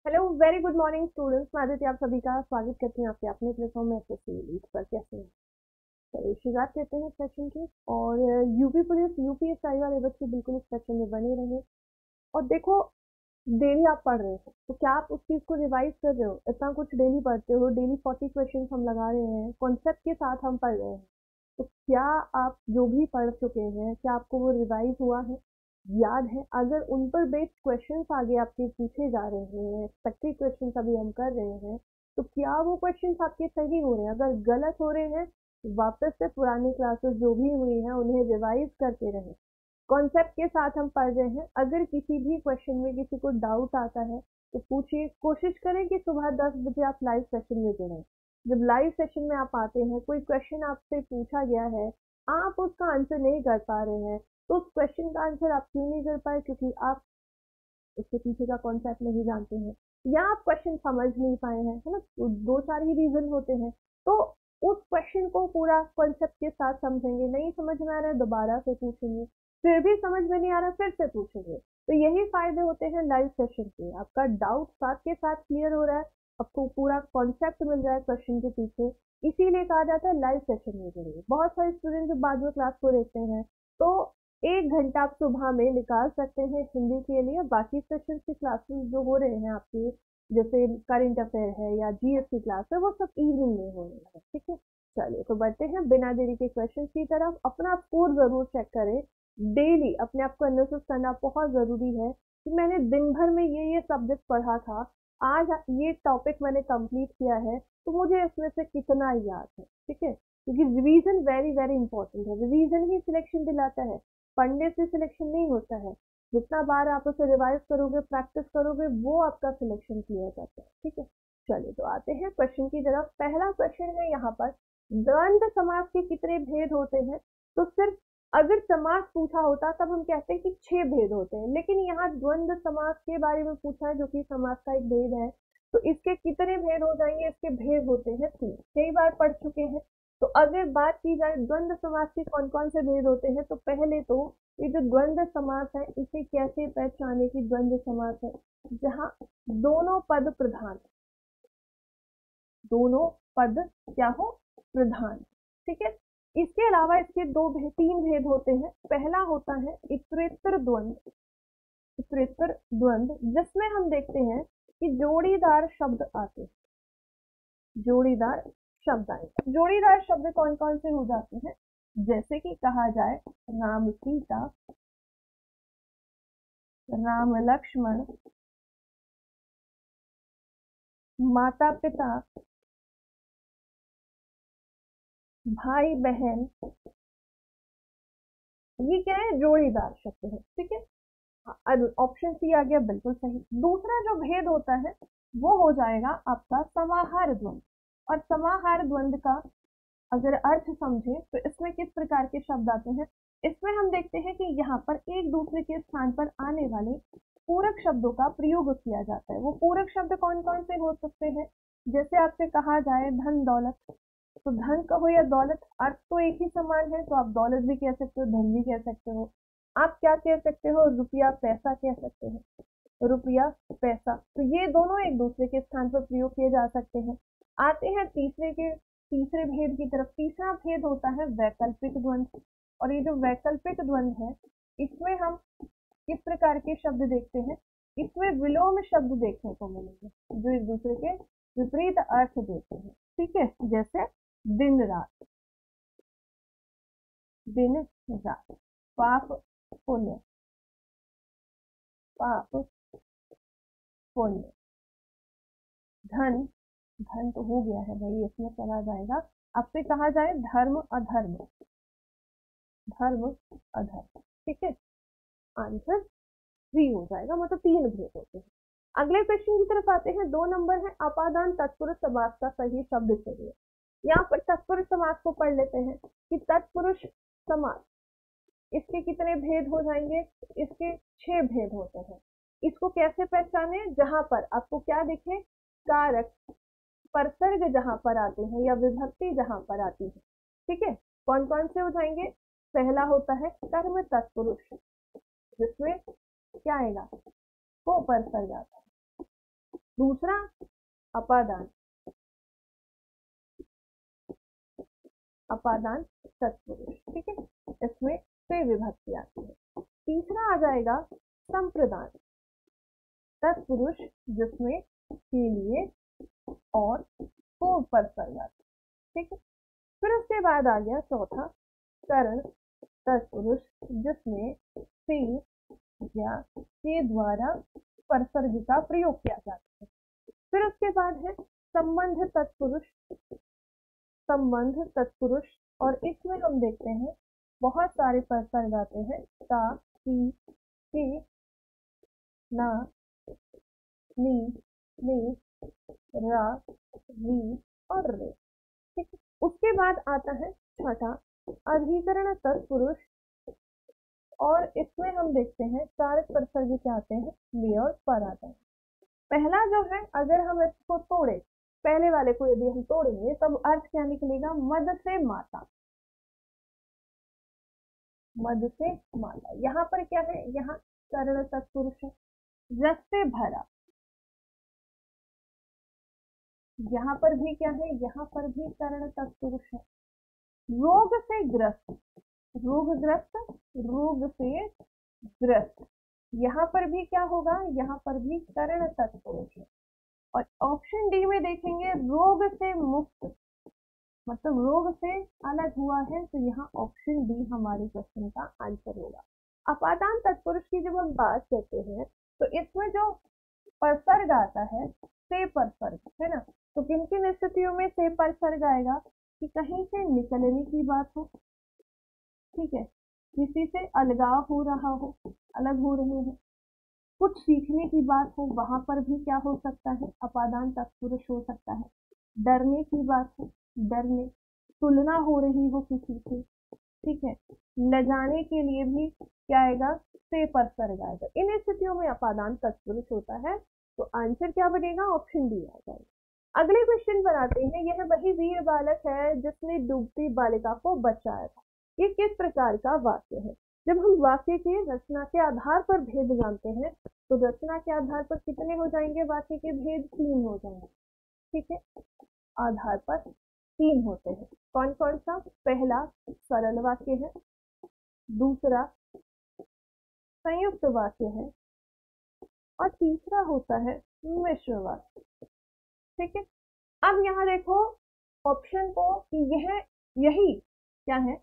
Hello, very good morning students. मैं आदित्य आप सभी का स्वागत करती हूँ आपके अपने प्लेटफॉर्म में एसएससी एलीट पर। कैसे हैं? चलिए शुरुआत करते हैं सेशन की। और यूपी पुलिस यूपीएसआई वाले बच्चे बिल्कुल इस सेशन में बने रहे। और देखो, डेली आप पढ़ रहे हो तो क्या आप उस चीज को रिवाइज कर रहे हो? इतना कुछ डेली पढ़ते हो, डेली 40 क्वेश्चन हम लगा रहे हैं, कॉन्सेप्ट के साथ हम पढ़ रहे हैं। तो क्या आप जो भी पढ़ चुके हैं, क्या आपको वो रिवाइज हुआ है, याद है? अगर उन पर बेस्ड क्वेश्चंस आगे आपके पूछे जा रहे हैं, एक्सपेक्टेड क्वेश्चंस अभी हम कर रहे हैं, तो क्या वो क्वेश्चंस आपके सही हो रहे हैं? अगर गलत हो रहे हैं, वापस से पुरानी क्लासेस जो भी हुई हैं उन्हें रिवाइज करते रहें। कॉन्सेप्ट के साथ हम पढ़ रहे हैं। अगर किसी भी क्वेश्चन में किसी को डाउट आता है तो पूछिए। कोशिश करें कि सुबह 10 बजे आप लाइव सेशन में जुड़ें। जब लाइव सेशन में आप आते हैं, कोई क्वेश्चन आपसे पूछा गया है, आप उसका आंसर नहीं कर पा रहे हैं, तो उस क्वेश्चन का आंसर आप क्यों नहीं कर पाए? क्योंकि आप उसके पीछे का कॉन्सेप्ट नहीं जानते हैं, या आप क्वेश्चन समझ नहीं पाए हैं, है ना? तो दो चार ही रीजन होते हैं। तो उस क्वेश्चन को पूरा कॉन्सेप्ट के साथ समझेंगे। नहीं समझ में आ रहा है, दोबारा से पूछेंगे। फिर भी समझ में नहीं आ रहा, फिर से पूछेंगे। तो यही फायदे होते हैं लाइव सेशन के। आपका डाउट साथ के साथ क्लियर हो रहा है, आपको पूरा कॉन्सेप्ट मिल रहा है क्वेश्चन के पीछे। इसीलिए कहा जाता है लाइव सेशन में जुड़िए। बहुत सारे स्टूडेंट जब बाद में क्लास को देखते हैं तो 1 घंटा आप सुबह में निकाल सकते हैं हिंदी के लिए। बाकी सेशन की क्लासेस जो हो रहे हैं आपके, जैसे करंट अफेयर है या जीएस की क्लास है, वो सब इवनिंग में हो रही है। ठीक है, चलिए तो बढ़ते हैं बिना देरी के क्वेश्चन की तरफ। अपना स्कोर जरूर चेक करें। डेली अपने आप को एनालिसिस करना बहुत जरूरी है कि मैंने दिन भर में ये सब्जेक्ट पढ़ा था, आज ये टॉपिक मैंने कंप्लीट किया है, तो मुझे इसमें से कितना याद है। ठीक है, क्योंकि रिवीजन वेरी वेरी इंपॉर्टेंट है। रिवीजन ही सिलेक्शन दिलाता है, पढ़ने से सिलेक्शन नहीं होता है। जितना बार आप उसे रिवाइज करोगे, प्रैक्टिस करोगे, वो आपका सिलेक्शन क्लियर करता है। ठीक है, चलिए तो आते हैं क्वेश्चन की तरफ। पहला क्वेश्चन है यहाँ पर, द्वंद्व समास के कितने भेद होते हैं? तो सिर्फ अगर समास पूछा होता तब हम कहते हैं कि 6 भेद होते हैं, लेकिन यहाँ द्वंद्व समास के बारे में पूछा है जो कि समास का एक भेद है। तो इसके कितने भेद हो जाएंगे? इसके भेद होते हैं 3। कई बार पढ़ चुके हैं। तो अगर बात की जाए द्वंद्व समास के कौन कौन से भेद होते हैं, तो पहले तो ये जो द्वंद्व समास है, इसे कैसे पहचाने कि द्वंद्व समास है? जहाँ दोनों पद प्रधान, दोनों पद क्या हो? प्रधान। ठीक है, इसके अलावा इसके 3 भेद होते हैं। पहला होता है इतरेतर द्वंद्व। इतरेतर द्वंद्व जिसमें हम देखते हैं कि जोड़ीदार शब्द आते हैं। जोड़ीदार शब्द आए। जोड़ीदार शब्द कौन कौन से हो जाते हैं? जैसे कि कहा जाए राम सीता, राम लक्ष्मण, माता पिता, भाई बहन। ये क्या है? जोड़ीदार शब्द है। ठीक है, ऑप्शन सी आ गया, बिल्कुल सही। दूसरा जो भेद होता है वो हो जाएगा आपका समाहार द्वंद। और समाहार द्वंद का अगर अर्थ समझे तो इसमें किस प्रकार के शब्द आते हैं? इसमें हम देखते हैं कि यहाँ पर एक दूसरे के स्थान पर आने वाले पूरक शब्दों का प्रयोग किया जाता है। वो पूरक शब्द कौन कौन से हो सकते हैं? जैसे आपसे कहा जाए धन दौलत, तो धन कहो या दौलत, अर्थ तो एक ही समान है, तो आप दौलत भी कह सकते हो, धन भी कह सकते हो। आप क्या कह सकते हो? रुपया पैसा कह सकते हो, रुपया पैसा। तो ये दोनों एक दूसरे के स्थान पर प्रयोग किए जा सकते हैं। आते हैं तीसरे भेद की तरफ। तीसरा भेद होता है वैकल्पिक द्वंद्व। और ये जो वैकल्पिक द्वंद्व है, इसमें हम किस प्रकार के शब्द देखते हैं? इसमें विलोम शब्द देखने को मिलेंगे जो एक दूसरे के विपरीत अर्थ देते हैं। ठीक है, जैसे दिन रात, दिन रात, पाप पुण्य, पाप पुण्य, धन, धन तो हो गया है भाई, इसमें चला जाएगा। आपसे कहा जाए धर्म अधर्म, धर्म अधर्म। ठीक है, आंसर 3 हो जाएगा, मतलब 3 भेद होते हैं। अगले क्वेश्चन की तरफ आते हैं। 2 नंबर है, अपादान तत्पुरुष समास का सही शब्द चलिए। यहाँ पर तत्पुरुष समास को पढ़ लेते हैं कि तत्पुरुष समास, इसके कितने भेद हो जाएंगे? इसके 6 भेद होते हैं। इसको कैसे पहचाने? जहां पर आपको क्या दिखे? कारक, परसर्ग जहां पर आते हैं या विभक्ति जहां पर आती है। ठीक है, कौन कौन से हो जाएंगे? पहला होता है कर्म तत्पुरुष, जिसमें क्या आएगा? को परसर्ग आता है। दूसरा अपादान, अपादान तत्पुरुष, ठीक है, इसमें से विभक्ति आती है। तीसरा आ जाएगा संप्रदान, तत्पुरुष जिसमें के लिए और को परसर्ग आता है, ठीक है। फिर उसके बाद आ गया चौथा करण तत्पुरुष जिसमें से या के द्वारा परसर्ग का प्रयोग किया जाता है। फिर उसके बाद है संबंध तत्पुरुष, संबंध तत्पुरुष, और इसमें हम देखते हैं बहुत सारे परसर्ग आते हैं, ता, ती, के, ना, नी, ने, रा, री और रे, ठीक है। उसके बाद आता है छठा अधिकरण तत्पुरुष, और इसमें हम देखते हैं कारक परसर्ग क्या आते हैं, वे और पर आते हैं। पहला जो है, अगर हम इसको तोड़े, पहले वाले को यदि हम तोड़ेंगे तब अर्थ क्या निकलेगा, मद से माता, मद से माता। यहाँ पर क्या है, यहाँ करण तत्पुरुष है। रस से भरा, यहाँ पर भी क्या है, यहाँ पर भी करण तत्पुरुष है। रोग से ग्रस्त, रोगग्रस्त, रोग से ग्रस्त, यहाँ पर भी क्या होगा, यहाँ पर भी करण तत्पुरुष है। और ऑप्शन डी में देखेंगे रोग से मुक्त, मतलब रोग से अलग हुआ है, तो यहाँ ऑप्शन डी हमारे क्वेश्चन का आंसर होगा। अपादान तत्पुरुष की जब हम बात करते हैं तो इसमें जो परसर्ग आता है से परसर्ग, है ना, तो किन किन स्थितियों में से परसर्ग आएगा, कि कहीं से निकलने की बात हो, ठीक है, किसी से अलगाव हो रहा हो, अलग हो रहे हैं, कुछ सीखने की बात हो, वहां पर भी क्या हो सकता है, अपादान तत्पुरुष हो सकता है। डरने की बात हो, डरने, तुलना हो रही हो किसी से, ठीक है, न जाने के लिए भी क्या आएगा, से परसर्ग आएगा। इन स्थितियों में अपादान तत्पुरुष होता है, तो आंसर क्या बनेगा, ऑप्शन डी आ जाएगा। अगले क्वेश्चन पर आते हैं। यह वही वीर बालक है जिसने डूबती बालिका को बचाया था। ये किस प्रकार का वाक्य है। जब हम वाक्य के रचना के आधार पर भेद जानते हैं तो रचना के आधार पर कितने हो जाएंगे वाक्य के भेद, 3 हो जाएंगे, ठीक है, आधार पर 3 होते हैं। कौन कौन सा, पहला सरल वाक्य है, दूसरा संयुक्त वाक्य है, और तीसरा होता है मिश्र वाक्य, ठीक है। अब यहाँ देखो ऑप्शन को कि यही क्या है,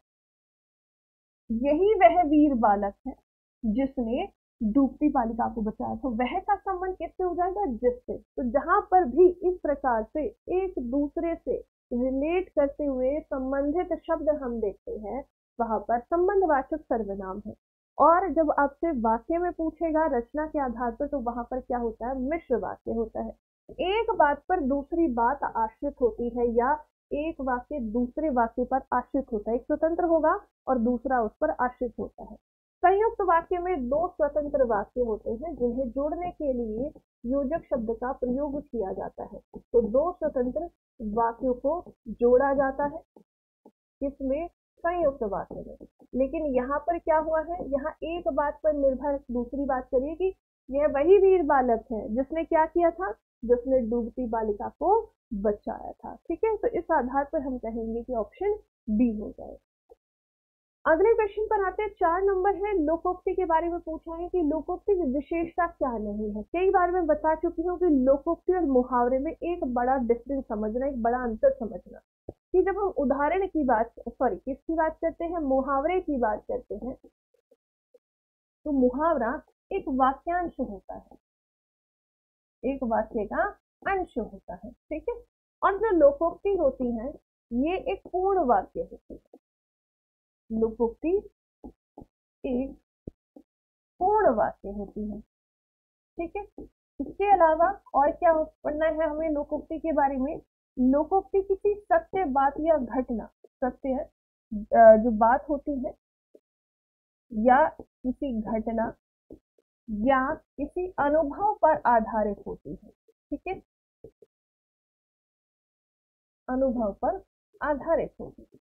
यही वह वीर बालक है जिसने डूबती बालिका को बचाया, तो वह का संबंध किससे हो जाएगा, जिससे। तो जहां पर भी इस प्रकार से एक दूसरे से रिलेट करते हुए संबंधित शब्द हम देखते हैं वहां पर संबंधवाचक सर्वनाम है। और जब आपसे वाक्य में पूछेगा रचना के आधार पर तो वहां पर क्या होता है, मिश्र वाक्य होता है। एक बात पर दूसरी बात आश्रित होती है या एक वाक्य दूसरे वाक्य पर आश्रित होता है, एक स्वतंत्र होगा और दूसरा उस पर आश्रित होता है। संयुक्त वाक्य में 2 स्वतंत्र वाक्य होते हैं जिन्हें जोड़ने के लिए योजक शब्द का प्रयोग किया जाता है। तो 2 स्वतंत्र वाक्यों को जोड़ा जाता है किसमें, संयुक्त वाक्य में। लेकिन यहाँ पर क्या हुआ है, यहाँ एक बात पर निर्भर दूसरी बात करिएगी, यह वही वीर बालक है जिसने क्या किया था, जिसने डूबती बालिका को बचाया था, ठीक है। तो इस आधार पर हम कहेंगे कि ऑप्शन बी हो जाएगा। अगले क्वेश्चन पर आते हैं। 4 नंबर है, लोकोक्ति के बारे में पूछा है कि लोकोक्ति की विशेषता क्या नहीं है। कई बार मैं बता चुकी हूँ कि लोकोक्ति और मुहावरे में एक बड़ा डिफरेंस समझना, एक बड़ा अंतर समझना, कि जब हम उदाहरण की बात, किसकी बात करते हैं, मुहावरे की बात करते हैं, तो मुहावरा एक वाक्यांश होता है, एक वाक्य का अंश होता है, ठीक है। और जो लोकोक्ति होती है ये एक पूर्ण वाक्य होती है। लोकोक्ति एक पूर्ण वाक्य होती है, ठीक है। इसके अलावा और क्या पढ़ना है हमें लोकोक्ति के बारे में, लोकोक्ति किसी सत्य बात या घटना, सत्य है जो बात होती है या किसी घटना या किसी अनुभव पर आधारित होती है, ठीक है, अनुभव पर आधारित होती है।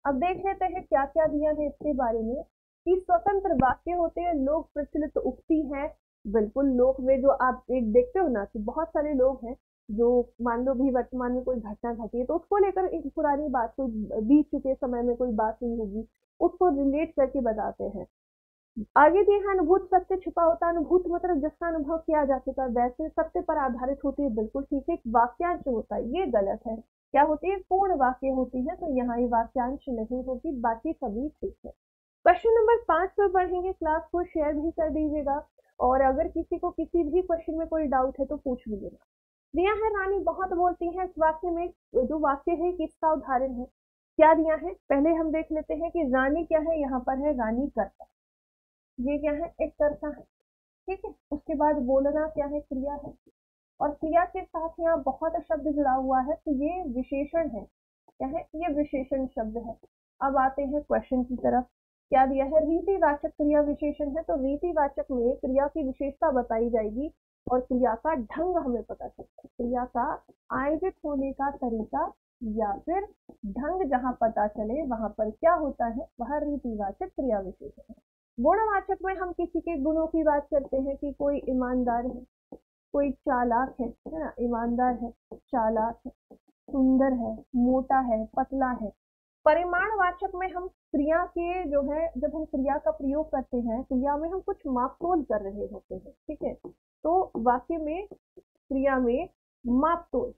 अब देख लेते हैं क्या क्या दिया है इसके बारे में, कि स्वतंत्र वाक्य होते हैं, लोक प्रचलित उक्ति है, बिल्कुल, लोक में जो आप एक देखते हो ना कि बहुत सारे लोग हैं जो मान लो भी वर्तमान में कोई घटना घटी है तो उसको लेकर एक पुरानी बात, कोई बीत चुके समय में कोई बात हुई होगी, उसको रिलेट करके बताते हैं। आगे दिए हैं, अनुभूत सत्य छिपा होता है। अनुभूत मतलब जिसका अनुभव किया जा चुका है, वैसे सत्य पर आधारित होती है, बिल्कुल ठीक है। एक वाक्यांश होता है, ये गलत है। क्या होती है? पूर्ण वाक्य होती है, तो यहाँ ये वाक्यांश नहीं होगी, बाकी सभी ठीक है। क्वेश्चन नंबर 5 पर बढ़ेंगे। क्लास को शेयर भी कर दीजिएगा और अगर किसी को किसी भी क्वेश्चन में कोई डाउट है तो पूछ लीजिएगा। दिया है, रानी बहुत बोलती है। इस वाक्य में जो वाक्य है किसका उदाहरण है? क्या दिया है? पहले हम देख लेते हैं कि रानी क्या है। यहाँ पर है रानी कर्ता, ये क्या है? एक कर्ता है, ठीक है। उसके बाद बोलना क्या है? क्रिया है, और क्रिया के साथ यहाँ बहुत शब्द जुड़ा हुआ है, तो ये विशेषण है। क्या है? ये विशेषण शब्द है। अब आते हैं क्वेश्चन की तरफ। क्या दिया है? रीतिवाचक क्रिया विशेषण है, तो रीतिवाचक में क्रिया की विशेषता बताई जाएगी और क्रिया का ढंग हमें पता चलता है, क्रिया का आयोजित होने का तरीका या फिर ढंग जहां पता चले वहां पर क्या होता है, वह रीतिवाचक क्रिया विशेषण है। गुणवाचक में हम किसी के गुणों की बात करते हैं कि कोई ईमानदार है, कोई चालाक है ना, ईमानदार है, चालाक है, सुंदर है, मोटा है, पतला है। परिमाणवाचक में हम क्रिया के जो है, जब हम क्रिया का प्रयोग करते हैं, क्रिया में हम कुछ मापतोल कर रहे होते हैं, ठीक है। तो वाक्य में, क्रिया में मापतोल,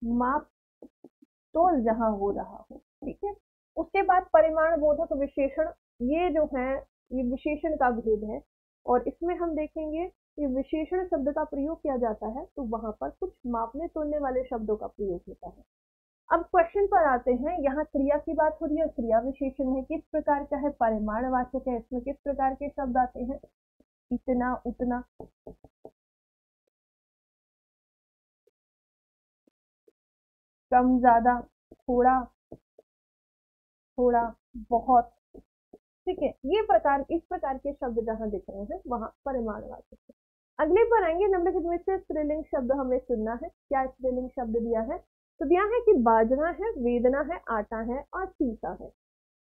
मापतोल जहां हो रहा हो, ठीक है। उसके बाद परिमाण बोधक विशेषण, ये जो है ये विशेषण का भेद है, और इसमें हम देखेंगे कि विशेषण शब्द का प्रयोग किया जाता है तो वहां पर कुछ मापने तोलने वाले शब्दों का प्रयोग होता है। अब क्वेश्चन पर आते हैं। यहाँ क्रिया की बात हो रही है, क्रिया विशेषण है, किस प्रकार का है? परिमाणवाचक है। इसमें किस प्रकार के शब्द आते हैं? इतना, उतना, कम, ज्यादा, थोड़ा, थोड़ा, बहुत, ठीक है। ये प्रकार, इस प्रकार के शब्द जहां दिख रहे हैं वहां परिमाणवाचक है। अगले पर आएंगे। निम्नलिखित में से स्त्रीलिंग शब्द हमें चुनना है। क्या स्त्रीलिंग शब्द दिया है? तो दिया है कि बाजना है, वेदना है, आटा है और सीसा है।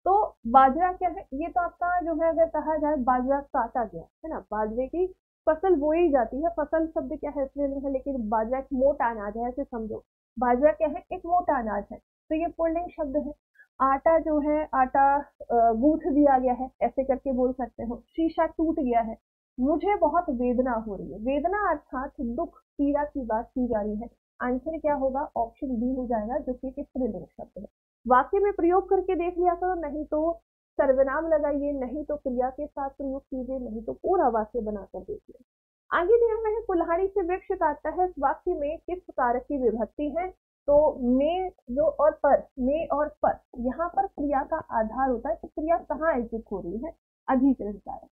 तो बाजरा क्या है? ये तो आपका जो है, अगर कहा जाए बाजरा काटा गया है ना, बाजरे की फसल बोई जाती है। फसल शब्द क्या है? स्त्रीलिंग है, लेकिन बाजरा एक मोटा अनाज है, ऐसे समझो। बाजरा क्या है? एक मोटा अनाज है, तो ये पुल्लिंग शब्द है। आटा जो है, आटा गूंथ दिया गया है, ऐसे करके बोल सकते हो। शीशा टूट गया है। मुझे बहुत वेदना हो रही है। वेदना अर्थात दुख, पीड़ा की बात की जा रही है। आंसर क्या होगा? ऑप्शन बी हो जाएगा, जो कि स्त्रीलिंग शब्द है। वाक्य में प्रयोग करके देख लिया करो, नहीं तो सर्वनाम लगाइए, नहीं तो क्रिया के साथ प्रयोग कीजिए, नहीं तो पूरा वाक्य बनाकर देखिए। आगे दिया हुआ है, कुल्हाड़ी से वृक्ष काटता है। इस वाक्य में किस कारक की विभक्ति है? तो में जो और पर, में और पर, यहाँ पर क्रिया का आधार होता है, तो क्रिया कहाँ आयोजित हो रही है? अधिकरण कारक।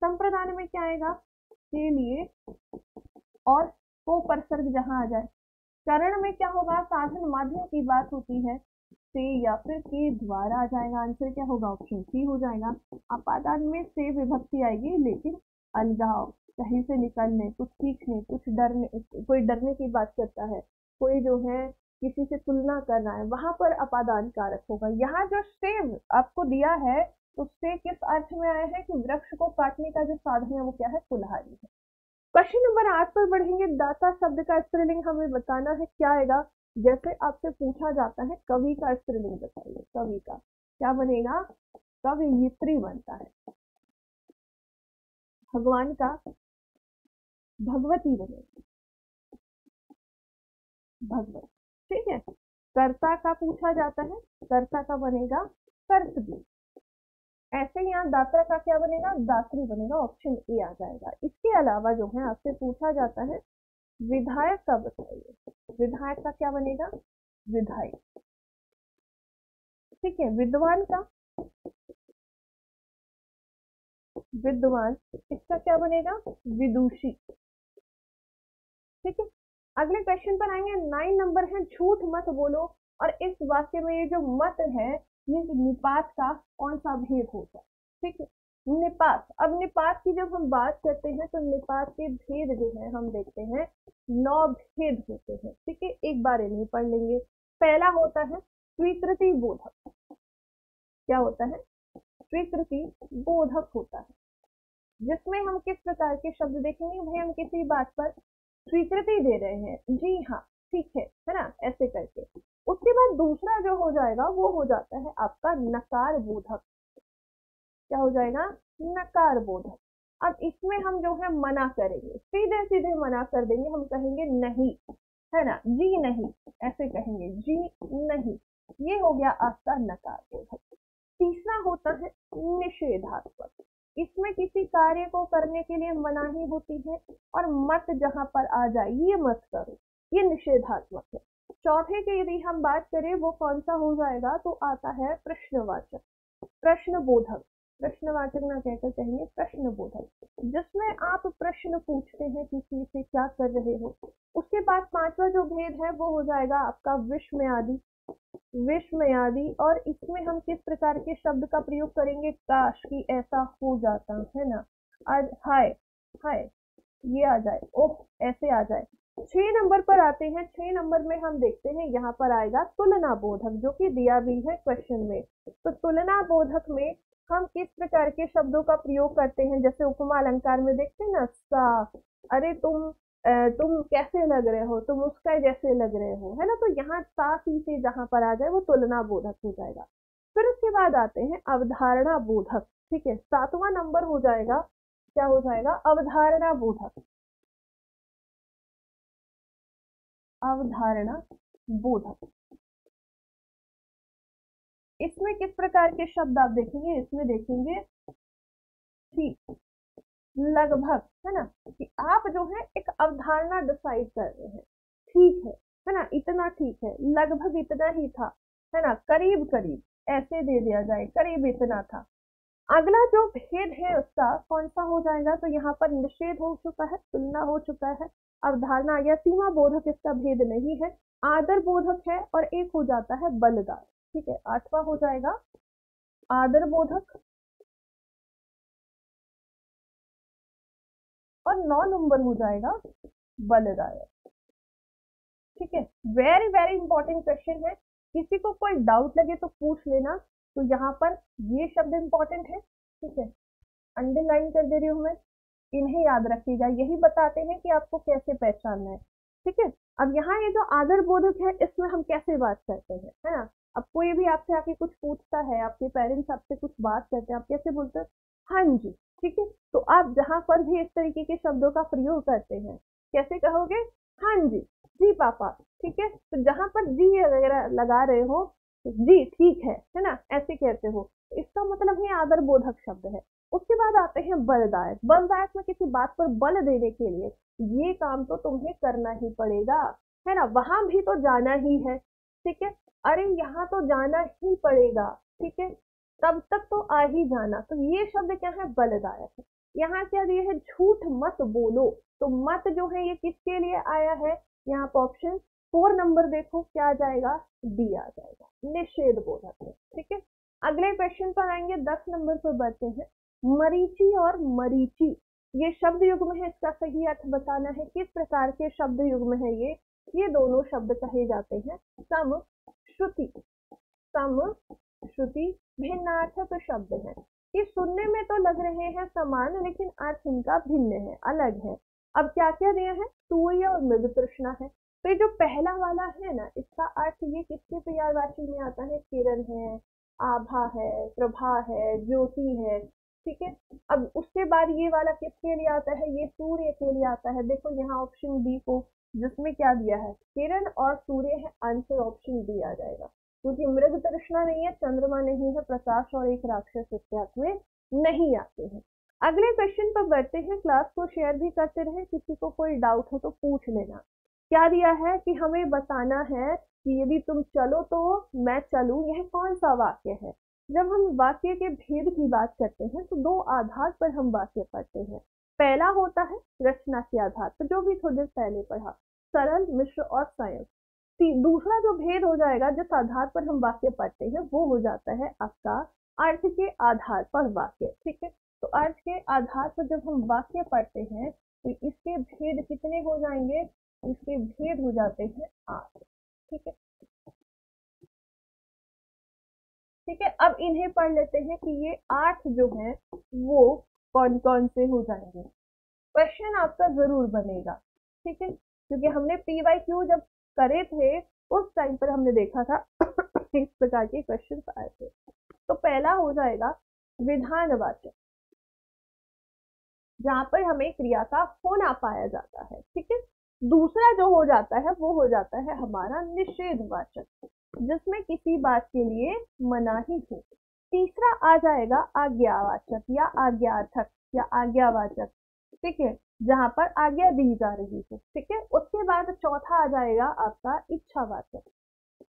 संप्रदान में क्या आएगा? के लिए और को परसर्ग जहां आ जाए। करण में क्या होगा? साधन माध्यम की बात होती है, से या फिर के द्वारा आ जाएगा। आंसर क्या होगा? ऑप्शन सी हो जाएगा। अपादान में से विभक्ति आएगी, लेकिन अलगाव, कहीं से निकलने, कुछ सीखने, कुछ डरने, कोई डरने की बात करता है, कोई जो है किसी से तुलना कर रहा है, वहां पर अपादान कारक होगा। यहाँ जो से आपको दिया है, तो से किस अर्थ में आया है कि वृक्ष को काटने का जो साधन है वो क्या है? कुल्हाड़ी है। क्वेश्चन नंबर 8 पर बढ़ेंगे। दाता शब्द का स्त्रीलिंग हमें बताना है। क्या आएगा? जैसे आपसे पूछा जाता है कवि का स्त्रीलिंग बताइए, कवि का क्या बनेगा? कवयित्री बनता है। भगवान का भगवती बनेगा, भगवत, ठीक है। कर्ता का पूछा जाता है, कर्ता का बनेगा कर्तवी। ऐसे ही यहाँ दाता का क्या बनेगा? दात्री बनेगा। ऑप्शन ए आ जाएगा। इसके अलावा जो है आपसे पूछा जाता है विधायक का बताइए, विधायक का क्या बनेगा? विधायक, ठीक है। विद्वान का, विद्वान, इसका क्या बनेगा? विदुषी, ठीक है। अगले क्वेश्चन पर आएंगे। 9 नंबर है, झूठ मत बोलो। और इस वाक्य में ये जो मत है, ये निपात का कौन सा भेद होता है? ठीक है, निपात। अब निपात की जब हम बात करते हैं तो निपात के भेद जो है हम देखते हैं 9 भेद होते हैं, ठीक है। एक बार इन्हें पढ़ लेंगे। पहला होता है स्वीकृति बोधक। क्या होता है? स्वीकृति बोधक होता है। जिसमें हम किस प्रकार के शब्द देखेंगे, भाई हम किसी बात पर स्वीकृति दे रहे हैं, जी हाँ ठीक है ना, ऐसे करके। उसके बाद दूसरा जो हो जाएगा वो हो जाता है आपका नकार बोधक। क्या हो जाएगा, नकार बोधक। अब इसमें हम जो है मना करेंगे, सीधे सीधे मना कर देंगे, हम कहेंगे नहीं, है ना, जी नहीं, ऐसे कहेंगे जी नहीं। ये हो गया आपका नकार बोधक। तीसरा होता है निषेधात्मक। इसमें किसी कार्य को करने के लिए मनाही होती है और मत जहां पर आ जाए, ये मत करो, ये निषेधात्मक है। चौथे की यदि हम बात करें वो कौन सा हो जाएगा, तो आता है प्रश्नवाचक, प्रश्नबोधक। प्रश्नवाचक ना कहकर कहेंगे प्रश्नबोधक, जिसमें आप प्रश्न पूछते हैं किसी से, क्या कर रहे हो। उसके बाद पांचवा जो भेद है वो हो जाएगा आपका विस्मयादि, विस्मयादि। और इसमें हम किस प्रकार के शब्द का प्रयोग करेंगे, काश कि ऐसा हो जाता, है ना, आज हाय हाय ये आ जाए, ओह ऐसे आ जाए। 6 नंबर पर आते हैं। 6 नंबर में हम देखते हैं यहाँ पर आएगा तुलना बोधक, जो कि दिया भी है क्वेश्चन में। तो तुलना बोधक में हम किस प्रकार के शब्दों का प्रयोग करते हैं, जैसे उपमा अलंकार में देखते हैं ना, सा, अरे तुम कैसे लग रहे हो, तुम उसका जैसे लग रहे हो, है ना। तो यहाँ सा सी से जहां पर आ जाए वो तुलना बोधक हो जाएगा। फिर उसके बाद आते हैं अवधारणा बोधक, ठीक है, 7वां नंबर हो जाएगा, क्या हो जाएगा, अवधारणा बोधक। अवधारणा बोधक, इसमें किस प्रकार के शब्द आप देखेंगे, इसमें देखेंगे ठीक, लगभग, है ना, कि आप जो है एक अवधारणा डिसाइड कर रहे हैं, ठीक है ना, इतना ठीक है, लगभग इतना ही था, है ना, करीब करीब ऐसे दे दिया जाए, करीब इतना था। अगला जो भेद है उसका कौन सा हो जाएगा, तो यहाँ पर निषेध हो चुका है, तुलना हो चुका है, अवधारणा या सीमा बोधक इसका भेद नहीं है, आदर बोधक है, और एक हो जाता है बलदार, ठीक है। 8वां हो जाएगा आदर बोधक, और 9 नंबर हो जाएगा बलदायक, ठीक है। वेरी वेरी इंपॉर्टेंट क्वेश्चन है, किसी को कोई डाउट लगे तो पूछ लेना। तो यहाँ पर ये शब्द इंपॉर्टेंट है, ठीक है, अंडरलाइन कर दे रही हूँ मैं, इन्हें याद रखिएगा, यही बताते हैं कि आपको कैसे पहचानना है, ठीक है। अब यहाँ ये जो आदर बोधक है इसमें हम कैसे बात करते हैं, है ना। अब कोई भी आपसे आके कुछ पूछता है, आपके पेरेंट्स आपसे कुछ बात करते हैं, आप कैसे बोलते हैं, हाँ जी, ठीक है। तो आप जहां पर भी इस तरीके के शब्दों का प्रयोग करते हैं, कैसे कहोगे, हाँ जी, जी पापा, ठीक है। तो जहां पर जी वगैरह लगा रहे हो, जी ठीक है ना, ऐसे कहते हो, तो इसका मतलब है आदर बोधक शब्द है। उसके बाद आते हैं बलदायक। बलदायक में किसी बात पर बल देने के लिए, ये काम तो तुम्हें करना ही पड़ेगा, है ना, वहां भी तो जाना ही है, ठीक है, अरे यहाँ तो जाना ही पड़ेगा, ठीक है, तब तक तो आ ही जाना। तो ये शब्द क्या है, बलदायक है। यहाँ क्या दिया है, झूठ मत बोलो। तो मत जो है ये किसके लिए आया है, यहाँ पर ऑप्शन 4 नंबर देखो, क्या आ जाएगा, डी आ जाएगा, निषेध बोधक है, ठीक है। अगले क्वेश्चन पर आएंगे, 10 नंबर पर बढ़ते हैं। मरीचि और मरीचि, ये शब्द युग्म है, इसका सही अर्थ बताना है, किस प्रकार के शब्द युग्म है ये दोनों शब्द कहे जाते हैं सम श्रुति, सम श्रुति भिन्नार्थक शब्द है। ये सुनने में तो लग रहे हैं समान, लेकिन अर्थ इनका भिन्न है, अलग है। अब क्या क्या दिया है, सूर्य और मृग तृष्णा है। तो ये जो पहला वाला है ना, इसका अर्थ ये किसके पर्यायवाची में आता है, किरण है, आभा है, प्रभा है, ज्योति है, ठीक है। अब उसके बाद ये वाला किसके लिए आता है, ये सूर्य के लिए आता है। देखो यहाँ ऑप्शन बी को, जिसमें क्या दिया है, किरण और सूर्य है, आंसर ऑप्शन बी आ जाएगा, क्योंकि मृग तृष्णा नहीं है, चंद्रमा नहीं है, प्रकाश और एक राक्षस इसके अर्थ में नहीं आते हैं। अगले क्वेश्चन पर बढ़ते हैं। क्लास को शेयर भी करते रहे, किसी को कोई डाउट हो तो पूछ लेना। क्या दिया है कि हमें बताना है कि यदि तुम चलो तो मैं चलूं, यह कौन सा वाक्य है। जब हम वाक्य के भेद की बात करते हैं तो दो आधार पर हम वाक्य पढ़ते हैं। पहला होता है रचना के आधार पर, जो भी थोड़ी देर पहले पढ़ा, सरल, मिश्र और संयुक्त। दूसरा जो भेद हो जाएगा, जिस आधार पर हम वाक्य पढ़ते हैं, वो हो जाता है आपका अर्थ के आधार पर वाक्य, ठीक है। तो अर्थ के आधार पर जब हम वाक्य पढ़ते हैं तो इसके भेद कितने हो जाएंगे, इसके भेद हो जाते हैं 8, ठीक है, ठीक है। अब इन्हें पढ़ लेते हैं कि ये 8 जो है वो कौन कौन से हो जाएंगे। क्वेश्चन आपका जरूर बनेगा, ठीक है, क्योंकि हमने PYQ जब करे थे उस टाइम पर हमने देखा था इस प्रकार के क्वेश्चन आए थे। तो पहला हो जाएगा विधानवाचक, जहां पर हमें क्रिया का होना पाया जाता है, ठीक है। दूसरा जो हो जाता है वो हो जाता है हमारा निषेधवाचक, जिसमें किसी बात के लिए मनाही हो। तीसरा आ जाएगा आज्ञावाचक या आज्ञार्थक या आज्ञावाचक, ठीक है, जहां पर आज्ञा दी जा रही है, ठीक है। उसके बाद चौथा आ जाएगा आपका इच्छावाचक।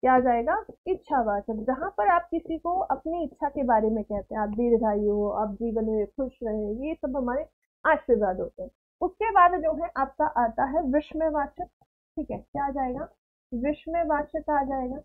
क्या आ जाएगा? इच्छावाचक, जहां पर आप किसी को अपनी इच्छा के बारे में कहते हैं, आप दीर्घायु हो, आप जीवन में खुश रहे, ये सब हमारे आशीर्वाद होते हैं। उसके बाद जो है आपका आता है विस्मयवाचक, ठीक है। क्या आ जाएगा? विस्मयवाचक आ जाएगा,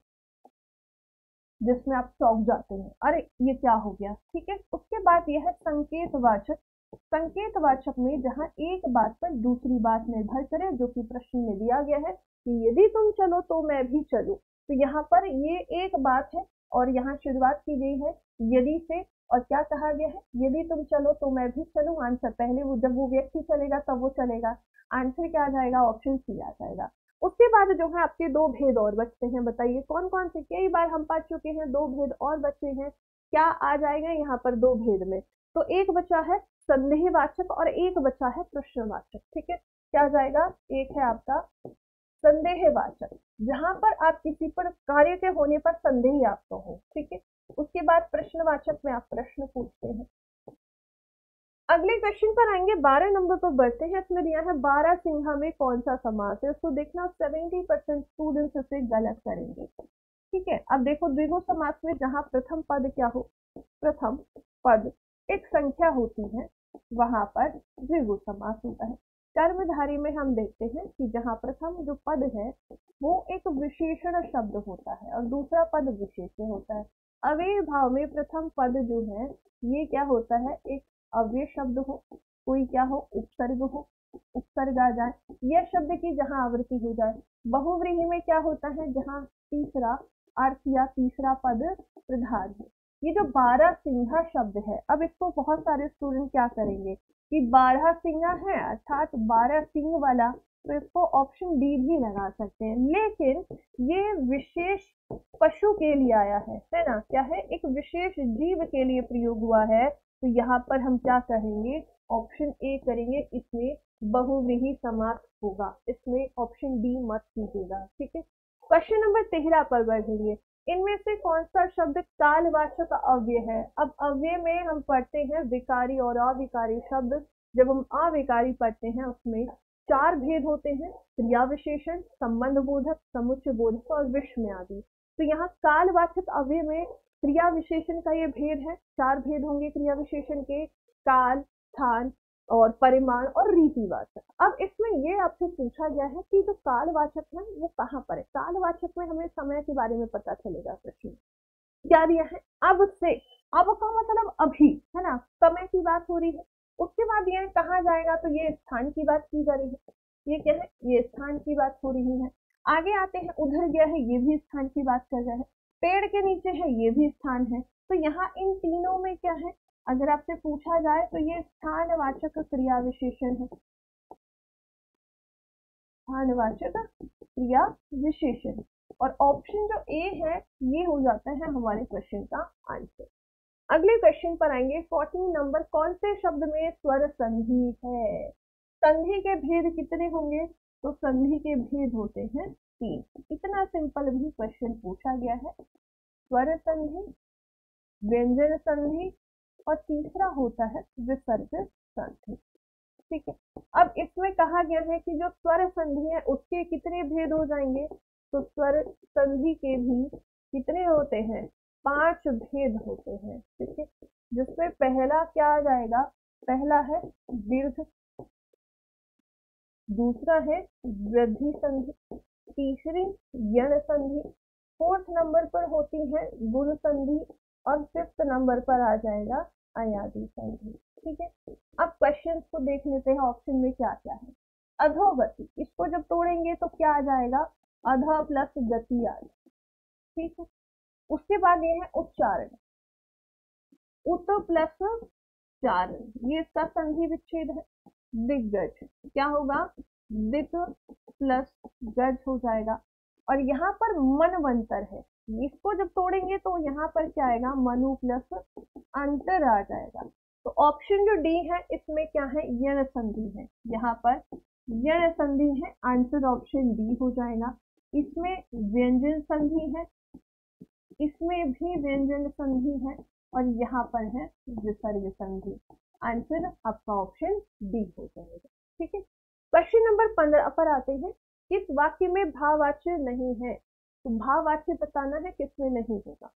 जिसमें आप चौंक जाते हैं, अरे ये क्या हो गया, ठीक है। उसके बाद यह है संकेतवाचक। संकेतवाचक में जहां एक बात पर दूसरी बात निर्भर करे, जो कि प्रश्न में दिया गया है कि यदि तुम चलो तो मैं भी चलूं, तो यहाँ पर ये एक बात है और यहाँ शुरुआत की गई है यदि से, और क्या कहा गया है? यदि तुम चलो तो मैं भी चलूं। आंसर पहले वो जब वो व्यक्ति चलेगा तब वो चलेगा। आंसर क्या आ जाएगा? ऑप्शन सी आ जाएगा। उसके बाद जो है आपके दो भेद और बचते हैं, बताइए कौन कौन से? कई बार हम पढ़ चुके हैं, दो भेद और बचे हैं। क्या आ जाएगा यहाँ पर दो भेद में? तो एक बचा है संदेहवाचक और एक बचा है प्रश्नवाचक, ठीक है। क्या आ जाएगा? एक है आपका संदेहवाचक, जहां पर आप किसी पर कार्य के होने पर संदेह आपको हो, ठीक है। उसके बाद प्रश्नवाचक में आप प्रश्न पूछते हैं। अगले क्वेश्चन पर आएंगे, 12 नंबर पर बढ़ते हैं। इसमें दिया है बारहसिंघा में कौन सा समास है? इसको देखना, 70% स्टूडेंट्स इसे गलत करेंगे, ठीक है। अब देखो, द्विगु समास में जहां प्रथम पद क्या हो? प्रथम पद एक संख्या होती है, वहां पर द्विगु समास होता है। कर्मधारी में हम देखते हैं कि जहां प्रथम जो पद है वो एक विशेषण शब्द होता है और दूसरा पद विशेष्य होता है। अव्यय भाव में प्रथम पद जो है ये क्या होता है? एक अव्यय शब्द हो, कोई क्या हो? उपसर्ग हो, उपसर्ग आ जाए, यह शब्द की जहां आवृत्ति हो जाए। बहुव्रीहि में क्या होता है? जहां तीसरा अर्थ या तीसरा पद प्रधान है। ये जो बारहसिंघा शब्द है, अब इसको बहुत सारे स्टूडेंट क्या करेंगे कि बारहसिंघा है अर्थात 12 सिंह वाला, तो इसको ऑप्शन डी भी लगा सकते हैं, लेकिन ये विशेष पशु के लिए आया है ना? क्या है? एक विशेष जीव के लिए प्रयोग हुआ है, तो यहाँ पर हम क्या करेंगे? ऑप्शन ए करेंगे, इसमें बहुव्रीहि समास होगा, इसमें ऑप्शन डी मत कीजिएगा, ठीक है। क्वेश्चन नंबर 13 पर बढ़ेंगे। इनमें से कौन सा शब्द कालवाचक अव्यय है? अब अव्यय में हम पढ़ते हैं विकारी और अविकारी शब्द। जब हम अविकारी पढ़ते हैं उसमें 4 भेद होते हैं, क्रिया विशेषण, संबंध बोधक, समुच्चय बोधक और विस्मय आदि। तो यहाँ कालवाचक अव्यय में क्रिया विशेषण का ये भेद है, 4 भेद होंगे क्रिया विशेषण के, काल, स्थान और परिमाण और रीतिवाचक। अब इसमें ये आपसे पूछा गया है कि जो कालवाचक है वो कहाँ पर है? कालवाचक में हमें समय के बारे में पता चलेगा। प्रश्न क्या दिया है? अब से, अब का मतलब अभी, है ना? समय की बात हो रही है। उसके बाद ये कहा जाएगा, तो ये स्थान की बात की जा रही है, ये क्या है? ये स्थान की बात हो रही है। आगे आते हैं, उधर गया है, ये भी स्थान की बात कर रहा है, पेड़ के नीचे है, ये भी स्थान है। तो यहाँ इन तीनों में क्या है? अगर आपसे पूछा जाए तो ये स्थानवाचक क्रिया विशेषण है, स्थानवाचक क्रिया विशेषण, और ऑप्शन जो ए है ये हो जाता है हमारे क्वेश्चन का आंसर। अगले क्वेश्चन पर आएंगे, 14 नंबर, कौन से शब्द में स्वर संधि है? संधि के भेद कितने होंगे? तो संधि के भेद होते हैं 3। इतना सिंपल भी क्वेश्चन पूछा गया है। स्वर संधि, व्यंजन संधि और तीसरा होता है विसर्ग संधि, ठीक है। अब इसमें कहा गया है कि जो स्वर संधि है उसके कितने भेद हो जाएंगे? तो स्वर संधि के भी कितने होते हैं? 5 भेद होते हैं, ठीक है। जिसमें पहला क्या आ जाएगा? पहला है दीर्घ, दूसरा है वृद्धि संधि, तीसरी यण संधि, 4th नंबर पर होती है गुण संधि और 5th नंबर पर आ जाएगा अयादि संधि, ठीक है। अब क्वेश्चन को देख लेते हैं, ऑप्शन में क्या क्या है। अधोगति, इसको जब तोड़ेंगे तो क्या आ जाएगा? अध प्लस गति आ जाएगा, ठीक है। उसके बाद ये है उच्चारण, उत प्लस चारण, ये इसका संधि विच्छेद है। दिग्गज क्या होगा, दिक प्लस गज हो जाएगा। और यहाँ पर मनवंतर है, इसको जब तोड़ेंगे तो यहाँ पर क्या आएगा, मनु प्लस अंतर आ जाएगा। तो ऑप्शन जो डी है इसमें क्या है, यण संधि है, यहाँ पर यण संधि है, आंसर ऑप्शन डी हो जाएगा। इसमें व्यंजन संधि है, इसमें भी व्यंजन संधि है, और यहाँ पर है विसर्ग संधि। आंसर आपका ऑप्शन डी हो जाएगा। ठीक है, क्वेश्चन नंबर 15 पर आते हैं। किस वाक्य में भाववाच्य नहीं है, तो भाववाच्य बताना है किसमें नहीं होगा।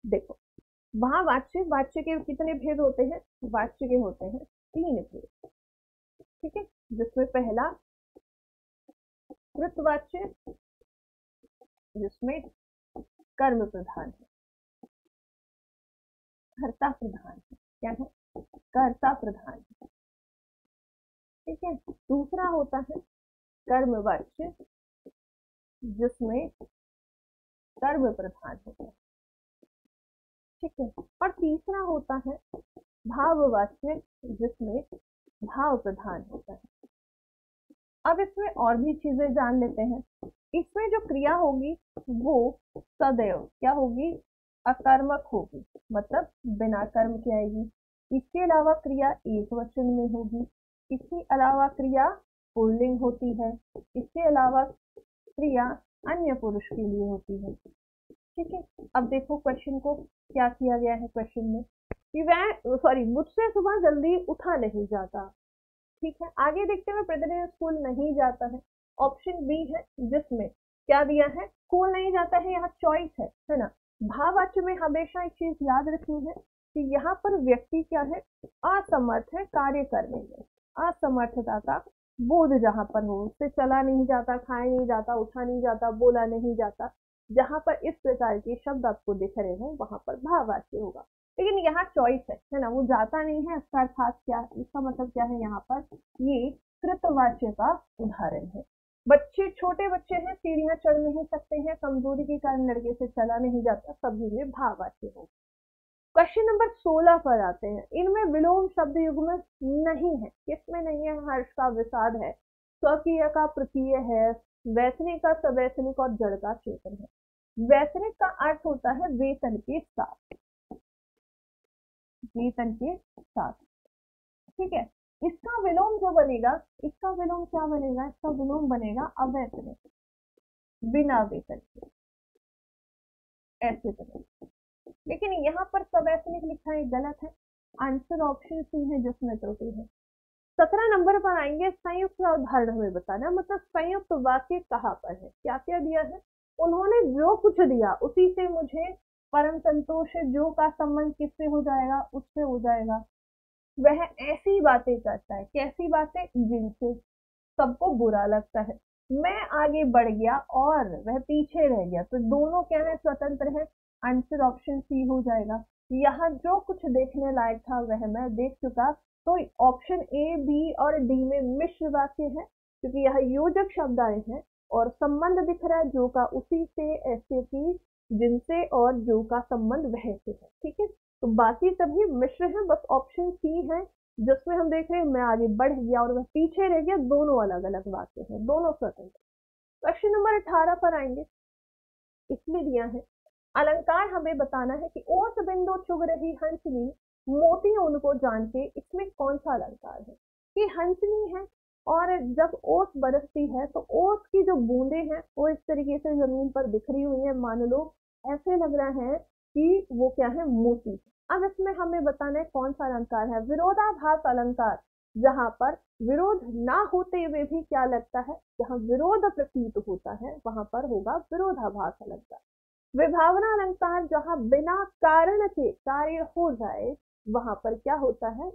देखो, भाववाच्य, वाच्य के कितने भेद होते हैं, वाच्य के होते हैं 3 भेद। ठीक है, जिसमें पहला कृतवाच्य, जिसमें कर्म प्रधान है, कर्ता प्रधान है, क्या है, कर्ता प्रधान है। ठीक है, दूसरा होता है कर्मवाच्य, जिसमें कर्म प्रधान होता है। ठीक है, और तीसरा होता है भाववाच्य, जिसमें भाव प्रधान होता है। अब इसमें और भी चीजें जान लेते हैं। इसमें जो क्रिया होगी वो सदैव क्या होगी, अकर्मक होगी, मतलब बिना कर्म की आएगी। इसके अलावा क्रिया एक वचन में होगी, इसके अलावा क्रिया पुल्लिंग होती है, इसके अलावा क्रिया अन्य पुरुष के लिए होती है। ठीक है, अब देखो क्वेश्चन को क्या किया गया है। क्वेश्चन में कि वह मुझसे सुबह जल्दी उठा नहीं जाता। ठीक है, आगे देखते हुए प्रतिदिन स्कूल नहीं जाता है, ऑप्शन बी है, जिसमें क्या दिया है, स्कूल नहीं जाता है, यहाँ चॉइस है ना। भाववाच्य में हमेशा एक चीज याद रखनी है कि यहाँ पर व्यक्ति क्या है, असमर्थ है कार्य करने में, असमर्थता का बोध जहाँ पर हो, उससे चला नहीं जाता, खाया नहीं जाता, उठा नहीं जाता, बोला नहीं जाता, जहाँ पर इस प्रकार के शब्द आपको दिख रहे हो वहां पर भाववाच्य होगा। लेकिन यहाँ चॉइस है ना, वो जाता नहीं है, इसका अर्थात क्या, इसका मतलब क्या है, यहाँ पर ये कृतवाच्य का उदाहरण है। बच्चे, छोटे बच्चे हैं, सीढ़ियां चढ़ नहीं सकते हैं, कमजोरी के कारण लड़के से चला नहीं जाता, सभी में भाववाच्य होगा। क्वेश्चन नंबर 16 पर आते हैं। इनमें विलोम शब्द युग्म नहीं है, किसमें नहीं है, हर्ष का विषाद है, स्वकीय का प्रकीय है, वैसनिक का सवैसनिक और जड़ का चेतन है। वैसनिक का अर्थ होता है वेतन के साथ, वेतन के साथ। ठीक है, इसका विलोम जो बनेगा, इसका विलोम क्या बनेगा, इसका विलोम बनेगा अवैतनिक, बिना वेतन के, ऐसे बनेगा। लेकिन यहाँ पर सवैतनिक लिखा है, गलत है, आंसर ऑप्शन सी है जिसमें त्रुटि है। 17 नंबर पर आएंगे, संयुक्त का उदाहरण हमें बताना, मतलब संयुक्त वाक्य कहाँ पर है, क्या क्या दिया है, उन्होंने जो कुछ दिया उसी से मुझे परम संतोष है, जो का संबंध किससे हो जाएगा, उससे हो जाएगा। वह ऐसी बातें करता है, कैसी बातें, जिनसे सबको बुरा लगता है। मैं आगे बढ़ गया और वह पीछे रह गया, तो दोनों क्या है, स्वतंत्र है, आंसर ऑप्शन सी हो जाएगा। यहाँ जो कुछ देखने लायक था वह मैं देख चुका, तो ऑप्शन ए, बी और डी में मिश्र वाक्य है, क्योंकि यह योजक शब्द आए हैं और संबंध दिख रहा है, जो का उसी से, ऐसे की, जिनसे, और जो का संबंध वह से है। ठीक है, तो बाकी सभी मिश्र है, बस ऑप्शन सी है जिसमें हम देख रहे हैं मैं आगे बढ़ गया और वह पीछे रह गया, दोनों अलग अलग बातें हैं, दोनों स्वतंत्र। क्वेश्चन नंबर 18 पर आएंगे, इसमें दिया है अलंकार हमें बताना है कि ओस बिंदु चुग रही हंसनी मोती उनको जान के, इसमें कौन सा अलंकार है, कि हंसनी है और जब ओस बरसती है तो ओस की जो बूंदे हैं वो इस तरीके से जमीन पर बिखरी हुई है, मान लो ऐसे लग रहा है कि वो क्या है, मोती। अब इसमें हमें बताना है कौन सा अलंकार है, विरोधाभास अलंकार, जहां पर विरोध ना होते हुए भी क्या लगता है, जहां विरोध प्रतीत होता है वहां पर होगा विरोधाभास अलंकार। विभावना अलंकार, जहां बिना कारण के कार्य हो जाए वहां पर क्या होता है,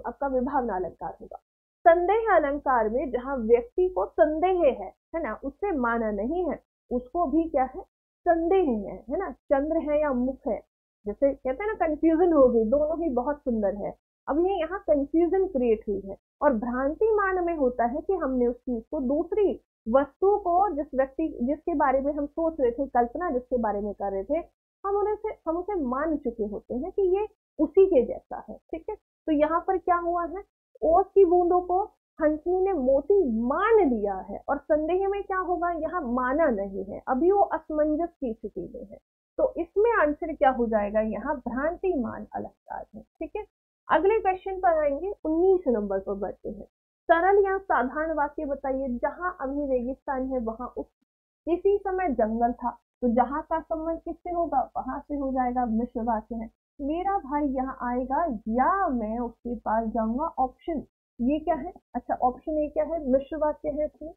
आपका विभावना अलंकार होगा। संदेह अलंकार में जहां व्यक्ति को संदेह है ना, उससे माना नहीं है, उसको भी क्या है, संदेह है ना, चंद्र है या मुख है, जैसे कहते हैं ना कंफ्यूजन हो गई, दोनों ही बहुत सुंदर है। अब ये यहाँ कंफ्यूजन क्रिएट हुई है, और भ्रांति मान में होता है कि हमने उस चीज को दूसरी वस्तु को जिसके बारे में हम सोच रहे थे, कल्पना जिसके बारे में कर रहे थे, हम उसे मान चुके होते हैं कि ये उसी के जैसा है। ठीक है, तो यहाँ पर क्या हुआ है, ओस की बूंदों को हंसनी ने मोती मान लिया है, और संदेह में क्या होगा, यहाँ माना नहीं है, अभी वो असमंजस की स्थिति में है। तो इसमें आंसर क्या हो जाएगा, यहाँ भ्रांति मान अलंकार है। ठीक है, अगले क्वेश्चन पर आएंगे, 19 नंबर पर बढ़ते हैं। सरल या साधारण वाक्य बताइए, जहां अभी रेगिस्तान है वहां किसी समय जंगल था, तो जहां का संबंध किससे होगा, वहां से हो जाएगा, मिश्र वाक्य है। मेरा भाई यहाँ आएगा या मैं उसके पास जाऊंगा, ऑप्शन ये क्या है, अच्छा ऑप्शन ए क्या है, मिश्र वाक्य है, इसमें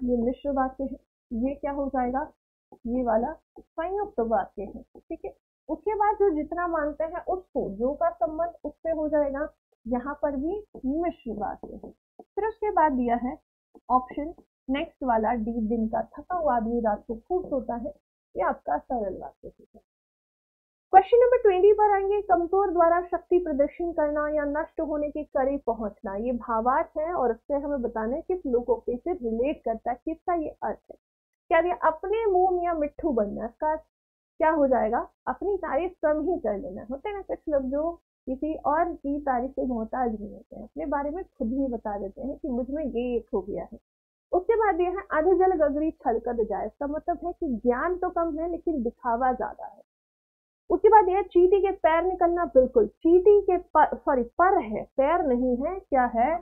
ये मिश्र वाक्य है, ये क्या हो जाएगा, ये वाला संयुक्त वाक्य है। ठीक है, उसके बाद जो जितना मानते हैं उसको, जो का संबंध उससे हो जाएगा, यहाँ पर भी मिश्र वाक्य है। फिर उसके बाद दिया है ऑप्शन नेक्स्ट वाला, डी, दिन का थका हुआ आदमी रात को खूब सोता है, ये आपका सरल वाक्य है। क्वेश्चन नंबर 20 पर आएंगे, कमजोर द्वारा शक्ति प्रदर्शन करना या नष्ट होने के करीब पहुंचना, ये भावार्थ है और इससे हमें बताना है किस लोकोक्ति से रिलेट करता है, किसका ये अर्थ है। क्या ये अपने मुंह या मिट्ठू बनना, इसका क्या हो जाएगा, अपनी तारीफ कम ही कर लेना। होते ना कुछ लोग जो किसी और की तारीफ से मोहताज नहीं होते हैं, अपने बारे में खुद ही बता देते हैं कि मुझ में ये एक हो गया है। उसके बाद यह है अधजल गगरी छलकत जाए, इसका मतलब है कि ज्ञान तो कम है लेकिन दिखावा ज्यादा है। उसके बाद यह चींटी के पैर निकलना, बिल्कुल चींटी के पर है, पैर नहीं है, क्या है,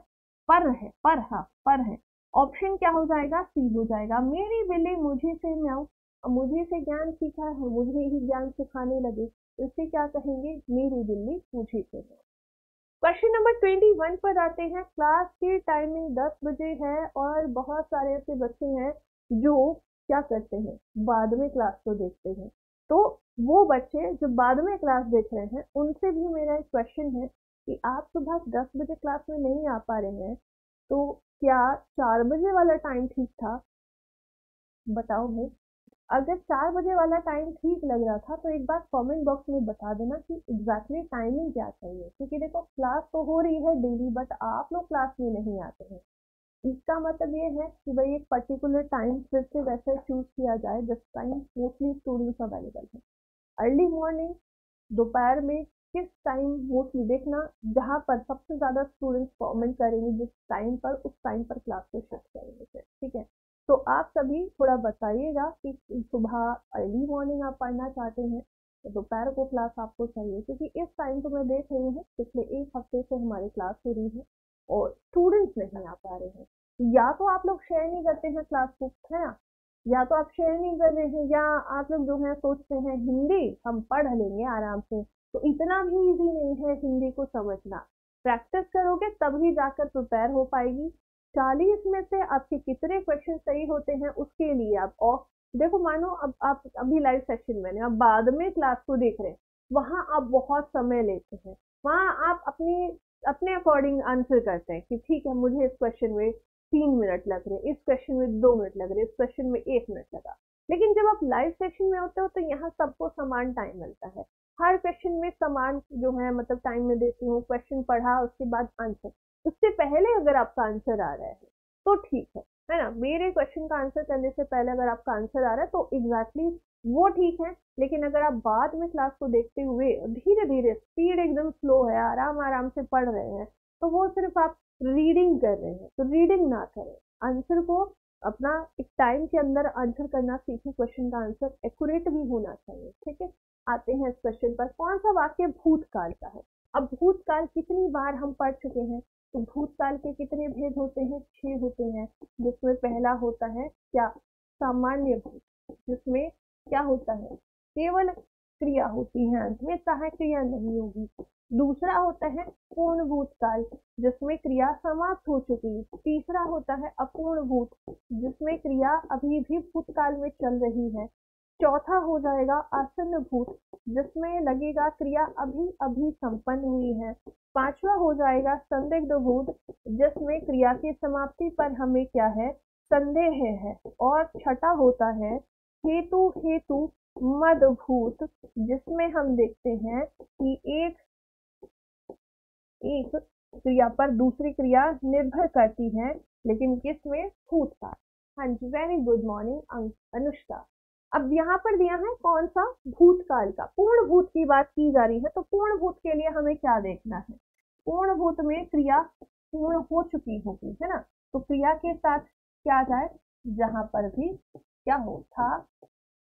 पर है, पर, हाँ पर है। ऑप्शन क्या हो जाएगा, सी हो जाएगा। मेरी बिल्ली मुझे से म्याऊं, मुझे से ज्ञान सीखा है, मुझे ही ज्ञान सिखाने लगे, इससे क्या कहेंगे, मेरी बिल्ली मुझे से म्याऊं। क्वेश्चन नंबर 21 पर आते हैं। क्लास की टाइमिंग 10 बजे है और बहुत सारे ऐसे बच्चे हैं जो क्या करते हैं, बाद में क्लास को देखते हैं। तो वो बच्चे जो बाद में क्लास देख रहे हैं, उनसे भी मेरा एक क्वेश्चन है कि आप सुबह 10 बजे क्लास में नहीं आ पा रहे हैं, तो क्या 4 बजे वाला टाइम ठीक था, बताओ भाई। अगर 4 बजे वाला टाइम ठीक लग रहा था तो एक बार कमेंट बॉक्स में बता देना कि एग्जैक्टली टाइमिंग क्या चाहिए, क्योंकि देखो क्लास तो हो रही है डेली, बट आप लोग क्लास में नहीं आते हैं। इसका मतलब ये है कि भाई एक पर्टिकुलर टाइम फिर से वैसे चूज किया जाए जिस टाइम मोस्टली स्टूडेंट्स अवेलेबल है। अर्ली मॉर्निंग, दोपहर में, किस टाइम मोस्टली देखना जहाँ पर सबसे ज्यादा स्टूडेंट्स कमेंट करेंगे, जिस टाइम पर उस टाइम पर क्लास को शिफ्ट करेंगे। ठीक है, तो आप सभी थोड़ा बताइएगा कि सुबह अर्ली मॉर्निंग आप पढ़ना चाहते हैं तो दोपहर को क्लास आपको चाहिए, क्योंकि इस टाइम तो मैं देख रही हूँ पिछले एक हफ्ते से हमारी क्लास हो रही है और स्टूडेंट्स नहीं आ पा रहे हैं। या तो आप लोग शेयर नहीं करते हैं क्लास को, है ना, या तो आप शेयर नहीं कर रहे हैं, या आप लोग जो है सोचते हैं हिंदी हम पढ़ लेंगे आराम से, तो इतना भी इजी नहीं है हिंदी को समझना। प्रैक्टिस करोगे तभी जाकर प्रिपेयर हो पाएगी। 40 में से आपके कितने क्वेश्चन सही होते हैं उसके लिए आप, और देखो मानो अब आप अभी लाइव सेशन में आप बाद में क्लास को देख रहे हैं, वहां आप बहुत समय लेते हैं, वहां आप अपने अकॉर्डिंग आंसर करते हैं कि ठीक है मुझे इस क्वेश्चन में 3 मिनट लग रहे, इस क्वेश्चन में 2 मिनट लग रहे, इस क्वेश्चन में 1 मिनट लगा। लेकिन जब आप लाइव सेशन में होते हो तो यहाँ सबको समान टाइम मिलता है, हर क्वेश्चन में समान जो है मतलब टाइम में देती हूँ, क्वेश्चन पढ़ा उसके बाद आंसर, उससे पहले अगर आपका आंसर आ रहा है तो ठीक है ना, मेरे क्वेश्चन का आंसर करने से पहले अगर आपका आंसर आ रहा है तो एग्जैक्टली वो ठीक है। लेकिन अगर आप बाद में क्लास को देखते हुए धीरे धीरे, स्पीड एकदम स्लो है, आराम आराम से पढ़ रहे हैं, तो वो सिर्फ आप रीडिंग कर रहे हैं, तो रीडिंग ना करें, आंसर को अपना एक टाइम के अंदर आंसर करना सीखें, क्वेश्चन का आंसर एक्यूरेट भी होना चाहिए। ठीक है, आते हैं इस क्वेश्चन पर, कौन सा वाक्य भूतकाल का है। अब भूतकाल कितनी बार हम पढ़ चुके हैं, तो भूतकाल के कितने भेद होते हैं, 6 होते हैं, जिसमें पहला होता है क्या, सामान्य भूत, जिसमें क्या होता है, केवल क्रिया होती है, अंत में सहायक क्रिया नहीं होगी। दूसरा होता है पूर्ण भूतकाल, जिसमें क्रिया समाप्त हो चुकी है। तीसरा होता है अपूर्ण भूत, जिसमें क्रिया अभी भी भूतकाल में चल रही है। चौथा हो जाएगा आसन्न भूत, जिसमें लगेगा क्रिया अभी अभी संपन्न हुई है। पांचवा हो जाएगा संदिग्ध भूत, जिसमें क्रिया की समाप्ति पर हमें क्या है, संदेह है। और छठा होता है हेतु मदभूत, जिसमें हम देखते हैं कि एक क्रिया पर दूसरी क्रिया निर्भर करती है, लेकिन किसमें, भूतकाल। हाँ जी, वेरी गुड मॉर्निंग अनुष्का। अब यहाँ पर दिया है कौन सा, भूतकाल का, पूर्ण भूत की बात की जा रही है, तो पूर्ण भूत के लिए हमें क्या देखना है, पूर्ण भूत में क्रिया पूर्ण हो चुकी होगी, है ना, तो क्रिया के साथ क्या आ जाए, जहां पर भी क्या हो, था,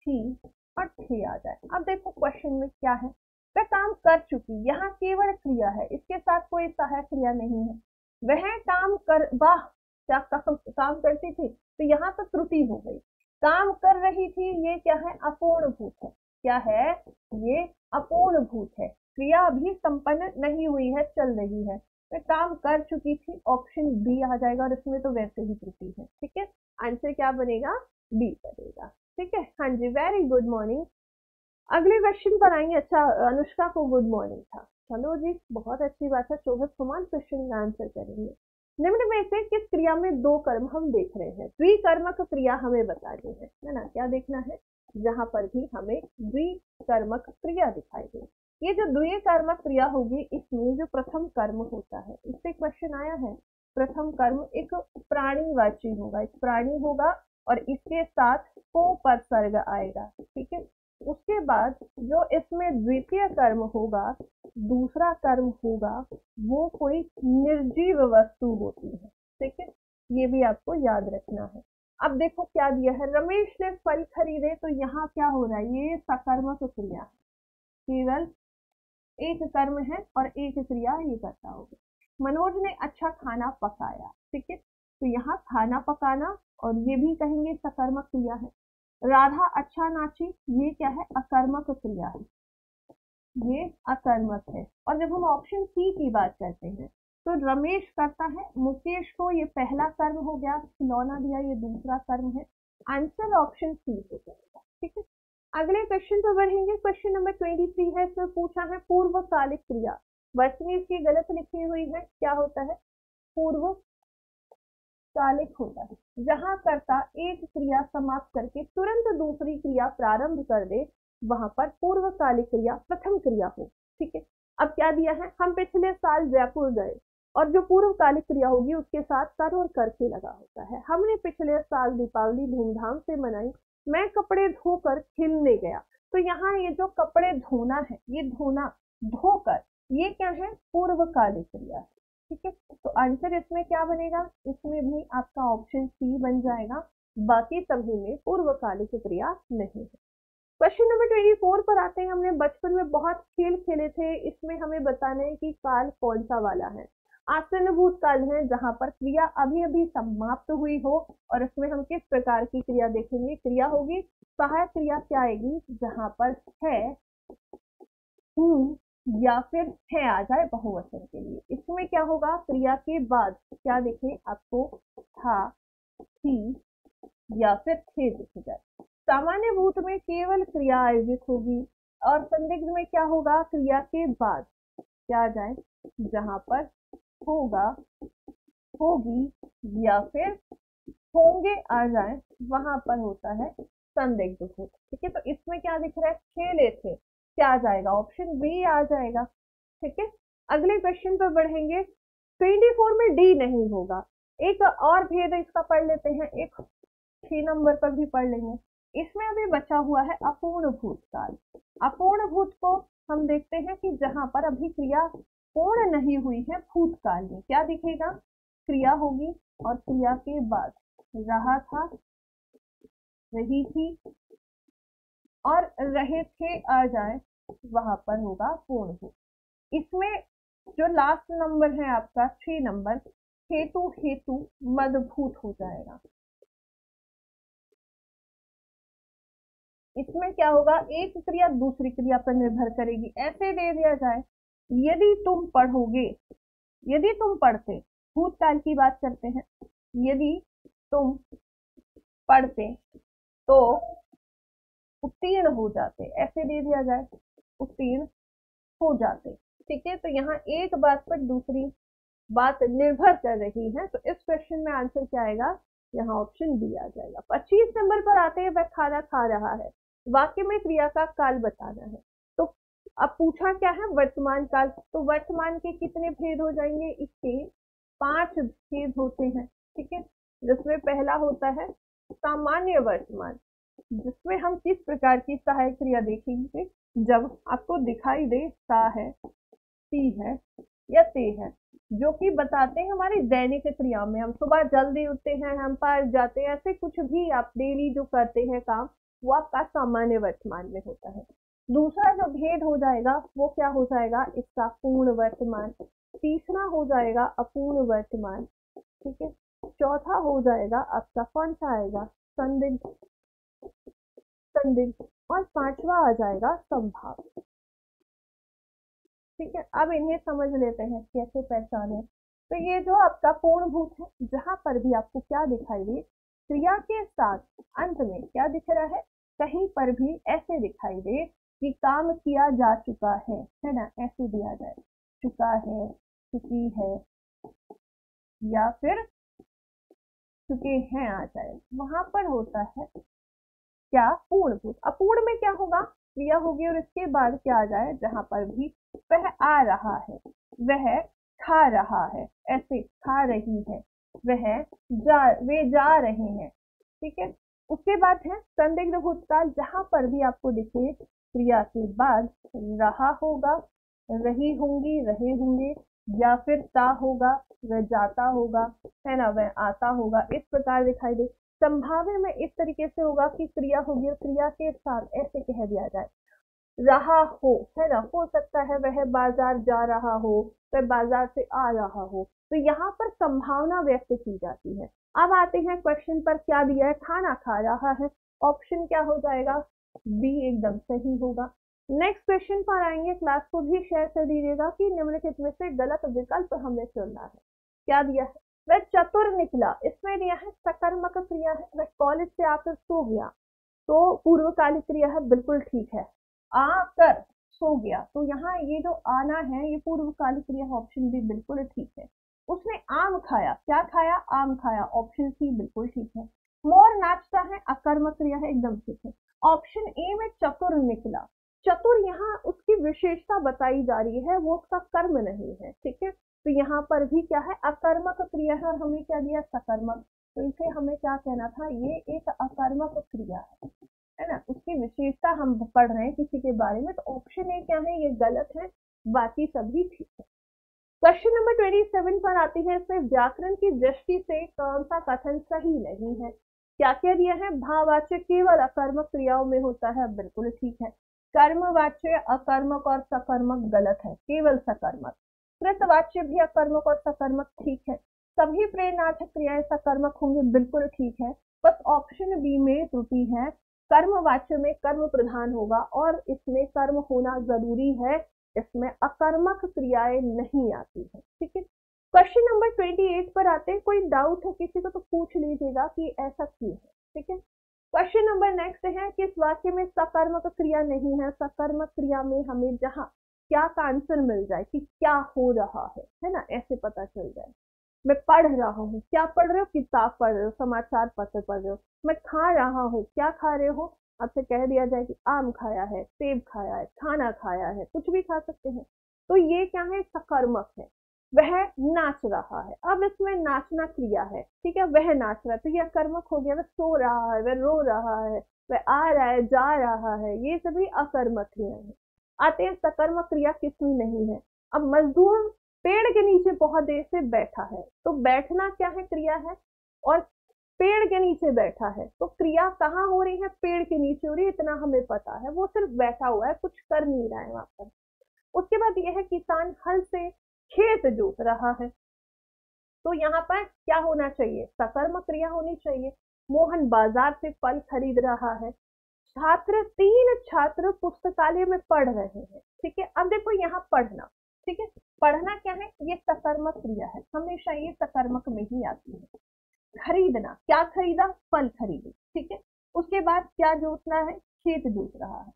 थी और थे आ जाए। अब देखो क्वेश्चन में क्या है, वह काम कर चुकी, यहाँ केवल क्रिया है, इसके साथ कोई सहायक क्रिया नहीं है। वह काम कर, वाह क्या काम करती थी, तो यहाँ तो त्रुटि हो गई, काम कर रही थी, ये क्या है, अपूर्ण भूत है, क्या है, ये अपूर्ण भूत है, क्रिया अभी संपन्न नहीं हुई है, चल रही है, मैं काम कर चुकी थी, ऑप्शन बी आ जाएगा, और इसमें तो वैसे ही त्रुटि है, ठीक है, आंसर क्या बनेगा, बी बनेगा, ठीक है। हाँ जी, वेरी गुड मॉर्निंग। अगले क्वेश्चन पर आएंगे। अच्छा, अनुष्का को गुड मॉर्निंग था, चलो जी, बहुत अच्छी बात है, शोभित कुमार क्वेश्चन का आंसर करेंगे। निम्न में से किस क्रिया में दो कर्म हम देख रहे हैं, द्विकर्मक क्रिया हमें बता दी है ना, क्या देखना है, जहां पर भी हमें द्विकर्मक क्रिया दिखाई दे, ये जो द्विकर्मक क्रिया होगी, इसमें जो प्रथम कर्म होता है, इससे क्वेश्चन आया है, प्रथम कर्म एक प्राणीवाची होगा, एक प्राणी होगा, और इसके साथ को उपसर्ग आएगा, ठीक है, उसके बाद जो इसमें द्वितीय कर्म होगा, दूसरा कर्म होगा, वो कोई निर्जीव वस्तु होती है, ठीक है, ये भी आपको याद रखना है। अब देखो क्या दिया है, रमेश ने फल खरीदे, तो यहाँ क्या हो रहा है, ये सकर्मक क्रिया है, केवल एक कर्म है और एक क्रिया ये करता होगा। मनोज ने अच्छा खाना पकाया, ठीक है, तो यहाँ खाना पकाना, और ये भी कहेंगे सकर्मक क्रिया है। राधा अच्छा नाची, ये क्या है, अकर्मक क्रिया है, ये अकर्मक है। और जब हम ऑप्शन सी की बात करते हैं, तो रमेश करता है मुकेश को, ये पहला कर्म हो गया, खिलौना दिया, ये दूसरा कर्म है, आंसर ऑप्शन सी हो जाएगा, ठीक है। अगले क्वेश्चन पर बढ़ेंगे, क्वेश्चन नंबर 23 है, इसमें पूछा है पूर्वकालिक क्रिया, वर्तनी इसकी गलत लिखी हुई है, क्या होता है, पूर्व कालिक होता है, जहां कर्ता एक क्रिया समाप्त करके तुरंत दूसरी क्रिया प्रारंभ कर दे, वहां पर पूर्वकालिक क्रिया प्रथम क्रिया हो, ठीक है। अब क्या दिया है, हम पिछले साल जयपुर गए, और जो पूर्वकालिक क्रिया होगी उसके साथ कर और करके लगा होता है, हमने पिछले साल दीपावली धूमधाम से मनाई, मैं कपड़े धोकर खिलने गया, तो यहाँ ये जो कपड़े धोना है, ये धोना, धोकर, ये क्या है, पूर्वकालिक क्रिया है, ठीक है, तो आंसर इसमें क्या बनेगा, इसमें भी आपका ऑप्शन सी बन जाएगा, बाकी सभी में पूर्वकालिक क्रिया नहीं है। क्वेश्चन नंबर 24 पर आते हैं, हमने बचपन में बहुत खेल खेले थे, इसमें हमें बताना है कि काल कौन सा वाला है, आसन्न भूतकाल है, जहां पर क्रिया अभी अभी समाप्त हुई हो, और इसमें हम किस प्रकार की क्रिया देखेंगे, क्रिया होगी सहायक क्रिया, क्या आएगी, जहां पर है, हूँ या फिर है आ जाए बहुवचन के लिए, इसमें क्या होगा, क्रिया के बाद क्या दिखे आपको, था, थी या फिर थे दिख जाए। सामान्य भूत में केवल क्रिया आयोजित होगी, और संदिग्ध में क्या होगा, क्रिया के बाद क्या आ जाए, जहां पर होगा, होगी या फिर होंगे आ जाए, वहां पर होता है संदिग्ध भूत, ठीक है, तो इसमें क्या दिख रहा है, खेले थे, क्या आ जाएगा, ऑप्शन बी आ जाएगा, ठीक है। अगले क्वेश्चन पर बढ़ेंगे, 24 में डी नहीं होगा, एक और भेद इसका पढ़ लेते हैं, एक 6 नंबर पर भी पढ़ लेंगे, इसमें अभी बचा हुआ है अपूर्ण भूतकाल, अपूर्ण भूत को हम देखते हैं कि जहां पर अभी क्रिया पूर्ण नहीं हुई है, भूतकाल में क्या दिखेगा, क्रिया होगी, और क्रिया के बाद रहा था, रही थी और रहे थे आ जाए, वहां पर होगा पूर्ण भूत। इसमें जो लास्ट नंबर है आपका 6 नंबर, हेतु हेतु मदभूत हो जाएगा, इसमें क्या होगा, एक क्रिया दूसरी क्रिया पर निर्भर करेगी, ऐसे दे दिया जाए, यदि तुम पढ़ोगे, यदि तुम पढ़ते, भूतकाल की बात करते हैं, यदि तुम पढ़ते तो उत्तीर्ण हो जाते, ऐसे दे दिया जाए, उत्तीर्ण हो जाते, ठीक है, तो यहाँ एक बात पर दूसरी बात निर्भर कर रही है, तो इस क्वेश्चन में आंसर क्या आएगा, यहाँ ऑप्शन बी आ जाएगा। 25 नंबर पर आते हैं, वह खाना खा रहा है, वाक्य में क्रिया का काल बताना है, तो अब पूछा क्या है, वर्तमान काल, तो वर्तमान के कितने भेद हो जाएंगे, इसके 5 भेद होते हैं, ठीक है, जिसमें पहला होता है सामान्य वर्तमान, जिसमें हम किस प्रकार की सहायक क्रिया देखेंगे, जब आपको दिखाई दे सा है, सी है या ते है, जो कि बताते हैं हमारी दैनिक क्रिया में, हम सुबह जल्दी उठते हैं, हम पार जाते हैं, ऐसे कुछ भी आप डेली जो करते हैं काम, वो आपका सामान्य वर्तमान में होता है। दूसरा जो भेद हो जाएगा वो क्या हो जाएगा, इसका पूर्ण वर्तमान। तीसरा हो जाएगा अपूर्ण वर्तमान, ठीक है। चौथा हो जाएगा आपका कौन सा आएगा, संदिग्ध, संदिग्ध। और पांचवा आ जाएगा संभाव्य, ठीक है। अब इन्हें समझ लेते हैं कैसे पहचाने। तो ये जो आपका पूर्णभूत है, जहां पर भी आपको क्या दिखाई दे, क्रिया के साथ अंत में क्या दिख रहा है, कहीं पर भी ऐसे दिखाई दे कि काम किया जा चुका है ना, ऐसे दिया जाए, चुका है, चुकी है, या फिर चुके हैं आ जाए, वहां पर होता है क्या, पूर्णभूत। अपूर्ण में क्या होगा, क्रिया होगी और इसके बाद क्या आ जाए, जहां पर भी वह आ रहा है, वह खा रहा है, ऐसे खा रही है, वे जा रहे हैं, ठीक है। उसके बाद है संदिग्ध भूतकाल, जहां पर भी आपको दिखे क्रिया के बाद रहा होगा, रही होंगी, रहे होंगे, या फिर ता होगा, वह जाता होगा, है ना, वह आता होगा, इस प्रकार दिखाई दे। संभाव्य में इस तरीके से होगा कि क्रिया होगी और क्रिया के साथ ऐसे कह दिया जाए, रहा हो, है ना, हो सकता है वह बाजार जा रहा हो, वह बाजार से आ रहा हो, तो यहाँ पर संभावना व्यक्त की जाती है। अब आते हैं क्वेश्चन पर, क्या दिया है, खाना खा रहा है, ऑप्शन क्या हो जाएगा, बी एकदम सही होगा। नेक्स्ट क्वेश्चन पर आएंगे, क्लास को भी शेयर कर दीजिएगा कि निम्नलिखित में से गलत विकल्प हमें चुनना है। क्या दिया है, वह चतुर निकला, इसमें दिया है सकर्मक क्रिया है, वह कॉलेज से आकर सो गया, तो पूर्वकालिक क्रिया है, बिल्कुल ठीक है। आकर सो गया, तो यहाँ ये जो आना है ये पूर्वकालिक क्रिया, ऑप्शन बी बिल्कुल ठीक है। उसने आम खाया, क्या खाया, आम खाया, ऑप्शन सी बिल्कुल ठीक है। मोर नाचता है, अकर्मक क्रिया है, एकदम ठीक है। ऑप्शन ए में चतुर निकला, चतुर यहाँ उसकी विशेषता बताई जा रही है, वो उसका कर्म नहीं है, ठीक है। तो यहाँ पर भी क्या है, अकर्मक क्रिया है और हमें क्या दिया, सकर्मक, तो इसे हमें क्या कहना था, ये एक अकर्मक क्रिया है ना, उसकी विशेषता हम पढ़ रहे हैं किसी के बारे में, तो ऑप्शन ए क्या है, ये गलत है, बाकी सभी ठीक है। क्वेश्चन नंबर 27 पर आती है, इसमें व्याकरण की दृष्टि से कौन सा कथन सही नहीं है। क्या क्या दिया है, भाववाच्य केवल अकर्मक क्रियाओं में होता है, बिल्कुल ठीक है। कर्मवाच्य अकर्मक और सकर्मक गलत है, केवल सकर्मक। कृतवाच्य भी अकर्मक और सकर्मक ठीक है। सभी प्रेरणार्थक क्रियाएं सकर्मक होंगे, बिल्कुल ठीक है। बस ऑप्शन बी में त्रुटि है, कर्मवाच्य में कर्म प्रधान होगा और इसमें कर्म होना जरूरी है, इसमें अकर्मक क्रियाएं नहीं आती है, ठीक है। क्वेश्चन नंबर 28 पर आते हैं, कोई डाउट है किसी को तो पूछ लीजिएगा कि ऐसा क्यों है, ठीक है। क्वेश्चन नंबर नेक्स्ट है, किस वाक्य में सकर्मक क्रिया नहीं है, सकर्मक क्रिया में हमें जहां क्या का आंसर मिल जाए कि क्या हो रहा है ना, ऐसे पता चल जाए। मैं पढ़ रहा हूँ, क्या पढ़ रहे हो, किताब पढ़ रहे हो, समाचार पत्र पढ़ रहे हो। मैं खा रहा हूँ, क्या खा रहे हो, आपसे कह दिया जाए कि आम खाया है, सेब खाया है, खाना खाया है, कुछ भी खा सकते हैं, तो ये क्या है, सकर्मक है। वह नाच रहा है, अब इसमें नाचना क्रिया है, ठीक है, वह नाच रहा है, तो यह कर्मक हो गया। वह सो रहा है, वह रो रहा है, वह आ रहा है, जा रहा है, ये सभी अकर्मक क्रिया है। आते हैं सकर्मक क्रिया किसमें नहीं है। अब मजदूर पेड़ के नीचे बहुत देर से बैठा है, तो बैठना क्या है, क्रिया है, और पेड़ के नीचे बैठा है, तो क्रिया कहाँ हो रही है, पेड़ के नीचे हो रही है, इतना हमें पता है, वो सिर्फ बैठा हुआ है, कुछ कर नहीं रहा है वहां पर। उसके बाद यह है, किसान हल से खेत जोत रहा है, तो यहाँ पर क्या होना चाहिए, सकर्मक क्रिया होनी चाहिए। मोहन बाजार से फल खरीद रहा है। तीन छात्र पुस्तकालय में पढ़ रहे हैं, ठीक है। अब देखो यहाँ पढ़ना, ठीक है, पढ़ना क्या है, ये सकर्मक क्रिया है, हमेशा ये सकर्मक में ही आती है। खरीदना, क्या खरीदा, फल खरीदे, ठीक है। उसके बाद क्या जोतना है, खेत जोत रहा है।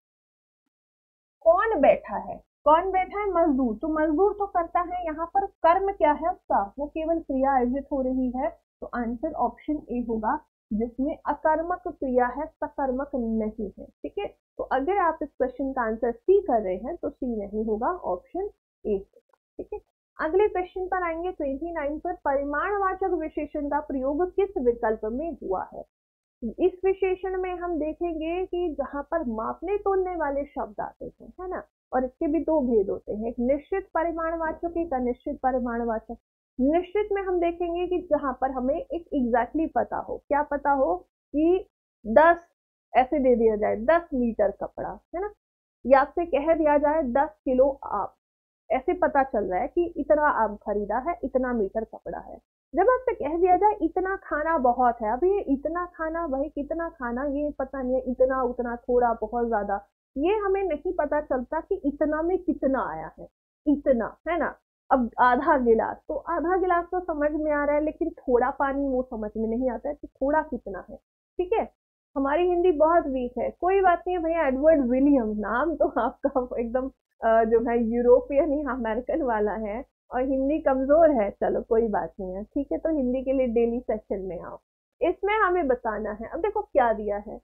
कौन बैठा है, कौन बैठा है, मजदूर, तो मजदूर तो करता है, यहाँ पर कर्म क्या है उसका, वो केवल क्रिया आयोजित हो रही है, तो आंसर ऑप्शन ए होगा, जिसमें अकर्मक क्रिया है, सकर्मक नहीं है, ठीक है। तो अगर आप इस क्वेश्चन का आंसर सी कर रहे हैं तो सी नहीं होगा, ऑप्शन ए होगा, ठीक है। अगले क्वेश्चन पर आएंगे 29 पर, परिमाणवाचक विशेषण का प्रयोग किस विकल्प में हुआ है। इस विशेषण में हम देखेंगे कि जहां पर मापने तोलने वाले शब्द आते हैं, है ना, और इसके भी दो भेद होते हैं, एक निश्चित परिमाणवाचक, एक अनिश्चित परिमाणवाचक। निश्चित में हम देखेंगे कि जहां पर हमें एक एग्जैक्टली पता हो, क्या पता हो कि 10 ऐसे दे दिया जाए 10 मीटर कपड़ा, है ना, या आपसे कह दिया जाए 10 किलो आम, ऐसे पता चल रहा है कि इतना आम खरीदा है, इतना मीटर कपड़ा है। जब आपसे कह दिया जाए इतना खाना बहुत है, अब ये इतना खाना भाई कितना खाना, ये पता नहीं है, इतना उतना थोड़ा बहुत ज्यादा, ये हमें नहीं पता चलता कि इतना में कितना आया है, इतना, है ना। अब आधा गिलास, तो आधा गिलास तो समझ में आ रहा है, लेकिन थोड़ा पानी वो समझ में नहीं आता है कि थोड़ा कितना है। ठीक है, हमारी हिंदी बहुत वीक है, कोई बात नहीं भैया, एडवर्ड विलियम नाम तो आपका एकदम जो है यूरोपियन या अमेरिकन वाला है, और हिंदी कमजोर है, चलो कोई बात नहीं है, ठीक है, तो हिंदी के लिए डेली सेक्शन में आओ। इसमें हमें बताना है, अब देखो क्या दिया है,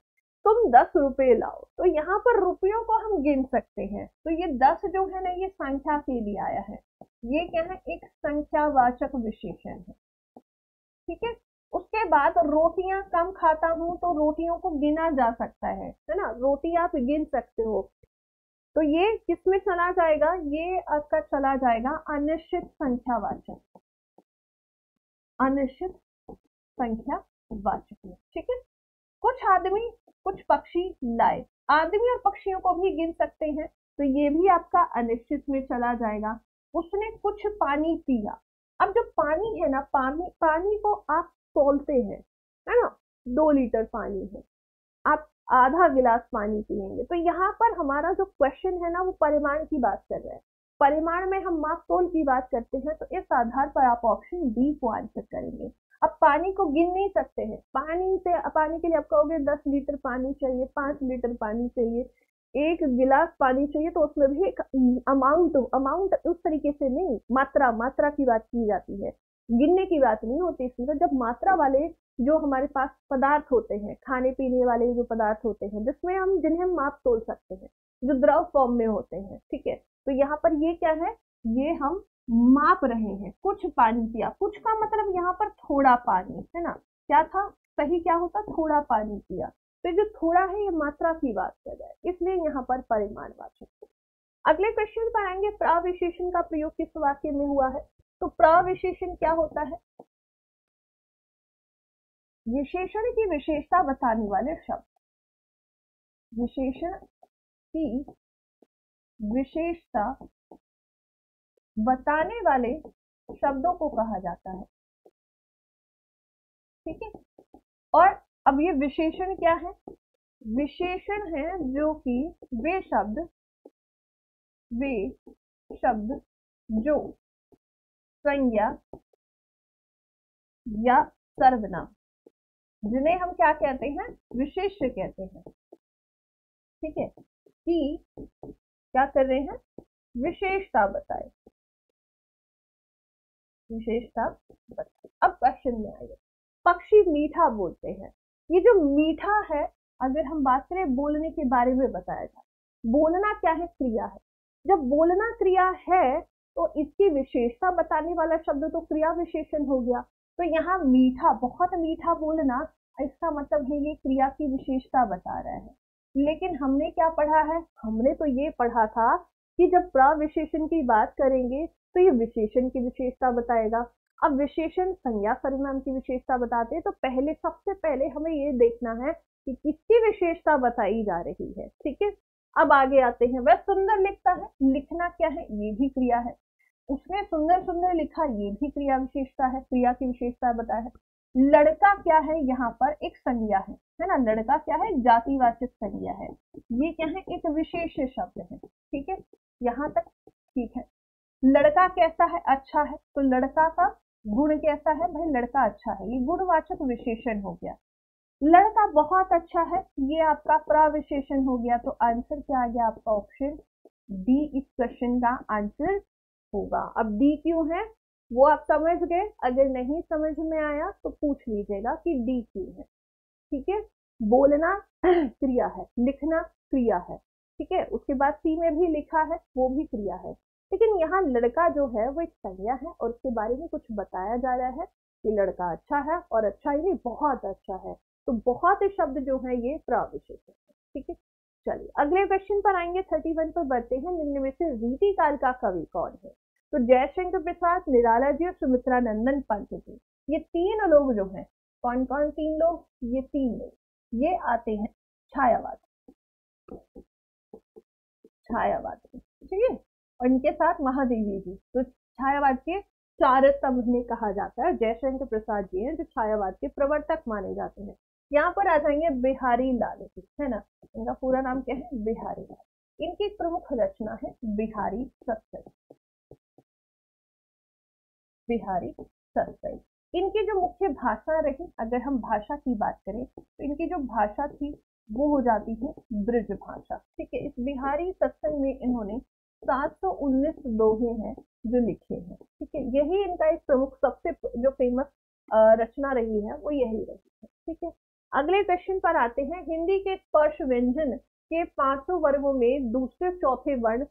तुम 10 रुपए लाओ, तो यहाँ पर रुपयों को हम गिन सकते हैं, तो ये 10 जो है ना, ये संख्या के लिए आया है, ये क्या है, एक संख्यावाचक विशेषण है। ठीक है, उसके बाद रोटियां कम खाता हूं, तो रोटियों को गिना जा सकता है ना, रोटी आप गिन सकते हो, तो ये किसमें चला जाएगा, ये आपका चला जाएगा अनिश्चित संख्यावाचक, अनिश्चित संख्यावाचक में। ठीक है, कुछ आदमी कुछ पक्षी लाए, आदमी और पक्षियों को भी गिन सकते हैं, तो ये भी आपका अनिश्चित में चला जाएगा। उसने कुछ पानी पिया, अब जो पानी है ना, पानी को आप तौलते हैं, है ना, 2 लीटर पानी है, आप आधा गिलास पानी पिएंगे, तो यहाँ पर हमारा जो क्वेश्चन है ना, वो परिमाण की बात कर रहा है, परिमाण में हम माप तोल की बात करते हैं, तो इस आधार पर आप ऑप्शन डी को आंसर करेंगे। अब पानी को गिन नहीं सकते हैं, पानी के लिए आप कहोगे 10 लीटर पानी चाहिए, 5 लीटर पानी चाहिए, 1 गिलास पानी चाहिए, तो उसमें भी एक अमाउंट उस तरीके से नहीं, मात्रा की बात की जाती है, गिनने की बात नहीं होती इसमें। तो जब मात्रा वाले जो हमारे पास पदार्थ होते हैं, खाने पीने वाले जो पदार्थ होते हैं, जिन्हें हम माप तोल सकते हैं, जो द्रव फॉर्म में होते हैं, ठीक है, तो यहाँ पर ये क्या है, ये हम माप रहे हैं, कुछ पानी पिया, कुछ का मतलब यहाँ पर थोड़ा पानी, है ना, क्या था सही, क्या होता, थोड़ा पानी पिया, तो जो थोड़ा है ये मात्रा की बात कर रहा है, इसलिए यहाँ पर परिमाणवाचक। अगले क्वेश्चन पर आएंगे, प्रविशेषण का प्रयोग किस वाक्य में हुआ है, तो प्रविशेषण क्या होता है, विशेषण की विशेषता बताने वाले शब्द, विशेषण की विशेषता बताने वाले शब्दों को कहा जाता है। ठीक है, और अब ये विशेषण क्या है, विशेषण है जो कि वे शब्द जो संज्ञा या सर्वनाम, जिन्हें हम क्या कहते हैं, विशेष्य कहते हैं। ठीक है, कि क्या कर रहे हैं, विशेषता बताए, विशेषता बताए। अब क्वेश्चन में आइए, पक्षी मीठा बोलते हैं, ये जो मीठा है, अगर हम बात करें बोलने के बारे में बताया था, बोलना क्या है, क्रिया है, जब बोलना क्रिया है तो इसकी विशेषता बताने वाला शब्द तो क्रिया विशेषण हो गया, तो यहाँ मीठा, बहुत मीठा बोलना, इसका मतलब है ये क्रिया की विशेषता बता रहा है। लेकिन हमने क्या पढ़ा है, हमने तो ये पढ़ा था कि जब प्रविशेषण की बात करेंगे तो ये विशेषण की विशेषता बताएगा। अब विशेषण संज्ञा सर्वनाम की विशेषता बताते हैं, तो सबसे पहले हमें ये देखना है कि किसकी विशेषता बताई जा रही है। ठीक है, अब आगे आते हैं, वह सुंदर लिखता है, लिखना क्या है, ये भी क्रिया है, उसने सुंदर सुंदर लिखा, ये भी क्रिया विशेषता है, क्रिया की विशेषता बताया है। लड़का क्या है, यहाँ पर एक संज्ञा है ना, लड़का क्या है, जातिवाचक संज्ञा है, ये क्या है, एक विशेष शब्द है। ठीक है, यहाँ तक ठीक है। लड़का कैसा है, अच्छा है, तो लड़का का गुण कैसा है, भाई लड़का अच्छा है, ये गुणवाचक विशेषण हो गया। लड़का बहुत अच्छा है, ये आपका प्रविशेषण हो गया, तो आंसर क्या आ गया आपका, ऑप्शन डी इस क्वेश्चन का आंसर होगा। अब डी क्यों है वो आप समझ गए, अगर नहीं समझ में आया तो पूछ लीजिएगा कि डी क्यों है। ठीक है, बोलना क्रिया है, लिखना क्रिया है, ठीक है, उसके बाद सी में भी लिखा है, वो भी क्रिया है, लेकिन यहाँ लड़का जो है वो एक संज्ञा है, और उसके बारे में कुछ बताया जा रहा है कि लड़का अच्छा है, और अच्छा ही नहीं बहुत अच्छा है, तो बहुत से शब्द जो है ये प्रविशेषण है। ठीक है, चलिए अगले क्वेश्चन पर आएंगे। 31 पर बढ़ते हैं। निम्न में से रीति काल का कवि कौन है? तो जयशंकर प्रसाद, निराला जी और सुमित्रा नंदन पंत जी। ये तीन लोग जो हैं, कौन कौन तीन लोग? ये तीन लोग ये आते हैं छायावाद, छायावाद। ठीक है, और इनके साथ महादेवी जी। तो छायावाद के चार स्तंभ इन्हें कहा जाता है। जयशंकर प्रसाद जी हैं जो छायावाद के प्रवर्तक माने जाते हैं। यहाँ पर आ जाएंगे बिहारी लाल जी, है ना, इनका पूरा नाम क्या है? बिहारी लाल। इनकी प्रमुख रचना है बिहारी सत्सई, बिहारी सत्सई। इनकी जो मुख्य भाषा रही, अगर हम भाषा की बात करें तो इनकी जो भाषा थी वो हो जाती है ब्रज भाषा। ठीक है, इस बिहारी सत्संग में इन्होंने 719 दोहे हैं जो लिखे हैं। ठीक है, यही इनका एक प्रमुख सबसे जो फेमस रचना रही है वो यही रही है। ठीक है, अगले क्वेश्चन पर आते हैं। हिंदी के स्पर्श व्यंजन के 500 वर्गों में दूसरे चौथे वर्ण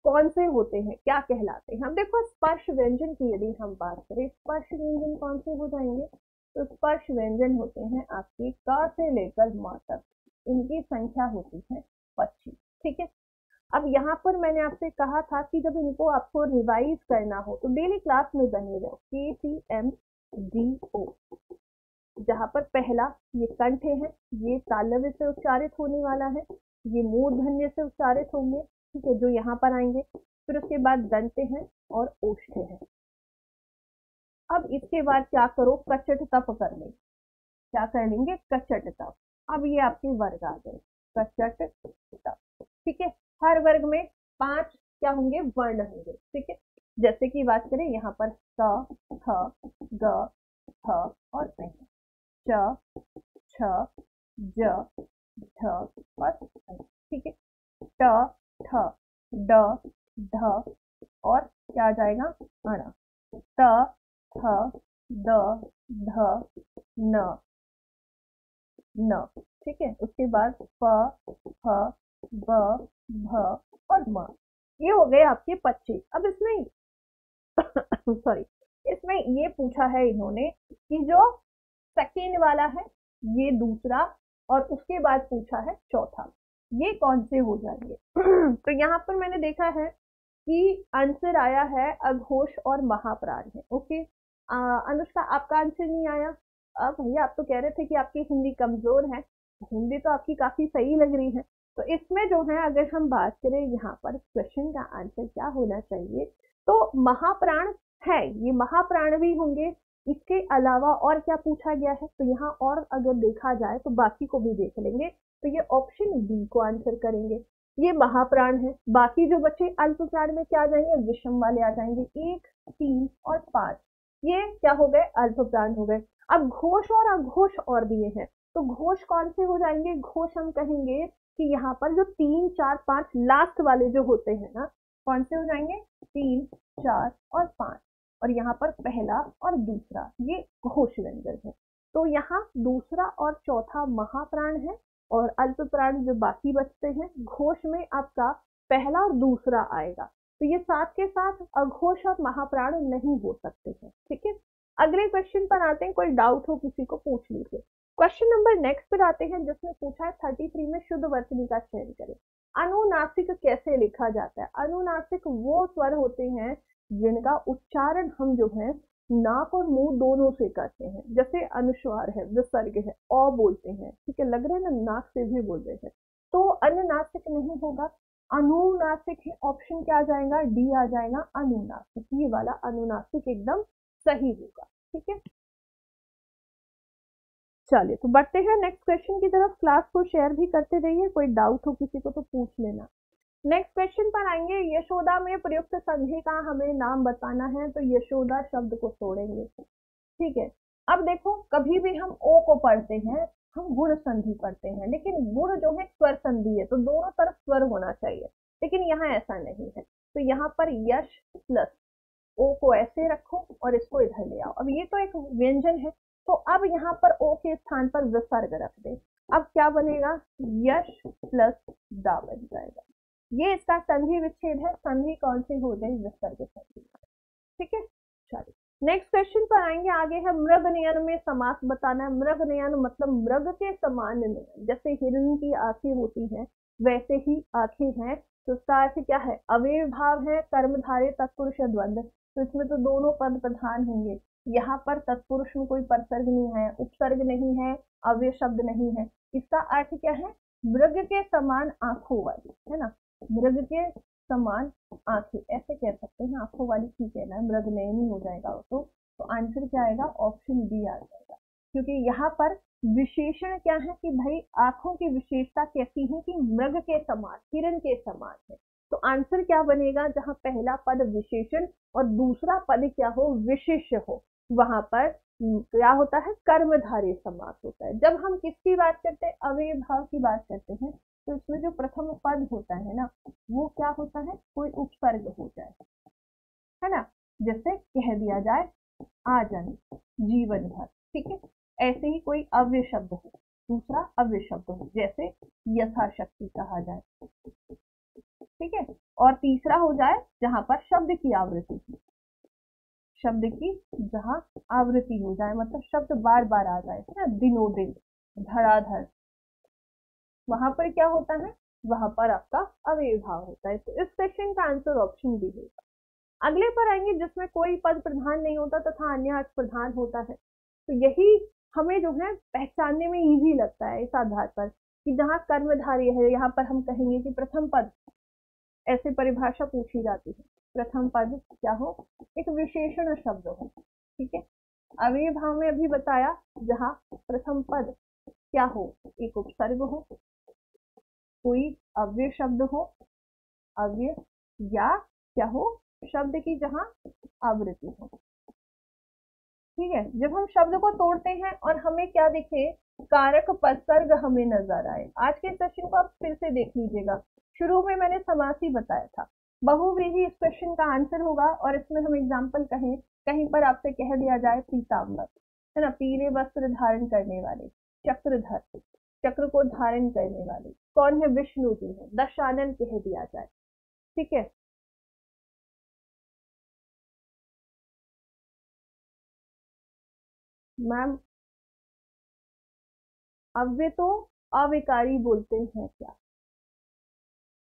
कौन से होते हैं, क्या कहलाते हैं? हम देखो स्पर्श व्यंजन की यदि हम बात करें, स्पर्श व्यंजन कौन से हो जाएंगे? तो स्पर्श व्यंजन होते हैं आपके क से लेकर म तक, इनकी संख्या होती है 25। ठीक है, अब यहाँ पर मैंने आपसे कहा था कि जब इनको आपको रिवाइज करना हो तो डेली क्लास में बने रहो। KCMDO, जहाँ पर पहला ये कंठे है, ये तालव्य से उच्चारित होने वाला है, ये मूर्धन्य से उच्चारित होंगे। ठीक है, जो यहाँ पर आएंगे। फिर उसके बाद दंते हैं और ओष्ठे हैं। अब इसके बाद क्या करो? कचट तप कर लेंगे। क्या कर लेंगे? कचट तप। अब ये आपके वर्ग आ गए, कचट तप। ठीक है, हर वर्ग में 5 क्या होंगे? वर्ण होंगे। ठीक है, जैसे कि बात करें यहाँ पर क, ख, ग, थ और प, च, छ, ज, झ और ञ। ठीक है, ट, ठ, ड, ध और क्या आ जाएगा? अण। त, थ, द, ध, न, न। ठीक है, उसके बाद प, फ, ब, भ और म। ये हो गए आपके 25। अब इसमें सॉरी, इसमें ये पूछा है इन्होंने कि जो सेकेंड वाला है ये दूसरा, और उसके बाद पूछा है चौथा, ये कौन से हो जाएंगे? तो यहाँ पर मैंने देखा है कि आंसर आया है अघोष और महाप्राण है। ओके, अनुष्का आपका आंसर नहीं आया। अब भैया आप तो कह रहे थे कि आपकी हिंदी कमजोर है, हिंदी तो आपकी काफी सही लग रही है। तो इसमें जो है अगर हम बात करें यहाँ पर क्वेश्चन का आंसर क्या होना चाहिए, तो महाप्राण है, ये महाप्राण भी होंगे। इसके अलावा और क्या पूछा गया है? तो यहाँ और अगर देखा जाए तो बाकी को भी देख लेंगे। तो ये ऑप्शन बी को आंसर करेंगे, ये महाप्राण है। बाकी जो बच्चे अल्प प्राण में क्या आ जाएंगे? विषम वाले आ जाएंगे, 1, 3 और 5। ये क्या हो गए? अल्प प्राण हो गए। अब घोष और अघोष और दिए हैं, तो घोष कौन से हो जाएंगे? घोष हम कहेंगे कि यहाँ पर जो 3, 4, 5 लास्ट वाले जो होते हैं ना, कौन से हो जाएंगे? 3, 4 और 5। और यहाँ पर पहला और दूसरा ये घोष व्यंजन है। तो यहाँ दूसरा और चौथा महाप्राण है, और अल्प प्राण जो बाकी बचते हैं घोष में आपका पहला और दूसरा आएगा। तो ये साथ के साथ अघोष और महाप्राण नहीं हो सकते हैं। ठीक है, अगले क्वेश्चन पर आते हैं। कोई डाउट हो किसी को पूछ लीजिए। क्वेश्चन नंबर नेक्स्ट पर आते हैं, जिसमें पूछा है 33 में शुद्ध वर्तनी का चयन करें। अनुनासिक कैसे लिखा जाता है? अनुनासिक वो स्वर होते हैं जिनका उच्चारण हम जो है नाक और मुंह दोनों से करते हैं। जैसे अनुस्वार है, विसर्ग है, अ बोलते हैं। ठीक है, लग रहा है ना नाक से भी बोल रहे हैं, तो अनुनासिक नहीं होगा, अनुनासिक है। ऑप्शन क्या आ जाएगा? डी आ जाएगा, अनुनासिक। ये वाला अनुनासिक एकदम सही होगा। ठीक है, चलिए तो बढ़ते हैं नेक्स्ट क्वेश्चन की तरफ। क्लास को शेयर भी करते रहिए, कोई डाउट हो किसी को तो पूछ लेना। नेक्स्ट क्वेश्चन पर आएंगे। यशोदा में प्रयुक्त संधि का हमें नाम बताना है, तो यशोदा शब्द को छोड़ेंगे। ठीक है, अब देखो कभी भी हम ओ को पढ़ते हैं हम गुण संधि पढ़ते हैं, लेकिन गुण जो है स्वर संधि है, तो दोनों तरफ स्वर होना चाहिए, लेकिन यहाँ ऐसा नहीं है। तो यहाँ पर यश प्लस ओ को ऐसे रखो और इसको इधर ले आओ। अब ये तो एक व्यंजन है, तो अब यहाँ पर ओ के स्थान पर विसर्ग रख दे। अब क्या बनेगा? यश प्लस दा बन जाएगा। ये इसका संधि विच्छेद है। संधि कौन सी हो गई? विसर्ग संधि। ठीक है, चलिए नेक्स्ट क्वेश्चन पर आएंगे, आगे है मृग नयन में समास बताना है। मृग नयन मतलब मृग के समान नयन, जैसे हिरण की आंखें होती हैं वैसे ही आंखें हैं। तो उसका अर्थ क्या है, अव्ययभाव है, कर्मधारय तत्पुरुष द्वंद्व, तो इसमें तो दोनों पद प्रधान होंगे। यहाँ पर तत्पुरुष में कोई परसर्ग नहीं है, उपसर्ग नहीं है, अव्यय शब्द नहीं है। इसका अर्थ क्या है, मृग के समान आंखों वाली, है ना, मृग के समान आंखें, ऐसे कह सकते हैं, आंखों वाली ठीक है ना, मृग नयनी हो जाएगा वो तो आंसर क्या आएगा, ऑप्शन बी आ जाएगा। क्योंकि यहाँ पर विशेषण क्या है कि भाई आंखों की विशेषता कैसी है कि मृग के समान, हिरण के समान है। तो आंसर क्या बनेगा, जहां पहला पद विशेषण और दूसरा पद क्या हो, विशेष्य हो, वहां पर क्या होता है, कर्मधारय समास होता है। जब हम किसकी बात करते हैं, अव्यय भाव की बात करते हैं, तो इसमें जो प्रथम पद होता है ना, वो क्या होता है, कोई उपसर्ग हो जाए, है ना, जैसे कह दिया जाए आजन, जीवन भर, ठीक है। ऐसे ही कोई अव्यय शब्द हो, दूसरा अव्यय शब्द हो, जैसे यथाशक्ति कहा जाए, ठीक है। और तीसरा हो जाए जहां पर शब्द की आवृत्ति, शब्द की जहां आवृत्ति हो जाए, मतलब शब्द बार बार आ जाए, है ना, दिनों दिन, धड़ाधड़, वहां पर क्या होता है, वहां पर आपका अव्यय भाव होता है। तो इस क्वेश्चन का आंसर ऑप्शन बी होगा। अगले पर आएंगे जिसमें कोई पद प्रधान नहीं होता तथा अन्य अर्थ प्रधान होता है। तो यही हमें जो है पहचानने में इजी लगता है इस आधार पर कि जहाँ कर्मधारय है, यहाँ पर हम कहेंगे कि प्रथम पद, ऐसे परिभाषा पूछी जाती है, प्रथम पद क्या हो, एक विशेषण शब्द हो, ठीक है। अव्यय भाव में अभी बताया, जहाँ प्रथम पद क्या हो, एक उपसर्ग हो, कोई अव्यय शब्द हो, अव्यय, या क्या हो, शब्द की जहां आवृत्ति हो, ठीक है। जब हम शब्द को तोड़ते हैं और हमें क्या दिखे, कारक परसर्ग हमें नजर आए। आज के सेशन को आप फिर से देख लीजिएगा, शुरू में मैंने समासी बताया था, बहुव्रीहि इस क्वेश्चन का आंसर होगा। और इसमें हम एग्जाम्पल कहें, कहीं पर आपसे कह दिया जाए पीताम्बर, है ना, पीले वस्त्र धारण करने वाले, चक्रधर, चक्र को धारण करने वाले कौन है, विष्णु जी है, दशानन कह दिया जाए, ठीक है। मैम अव्यय तो अविकारी बोलते हैं क्या,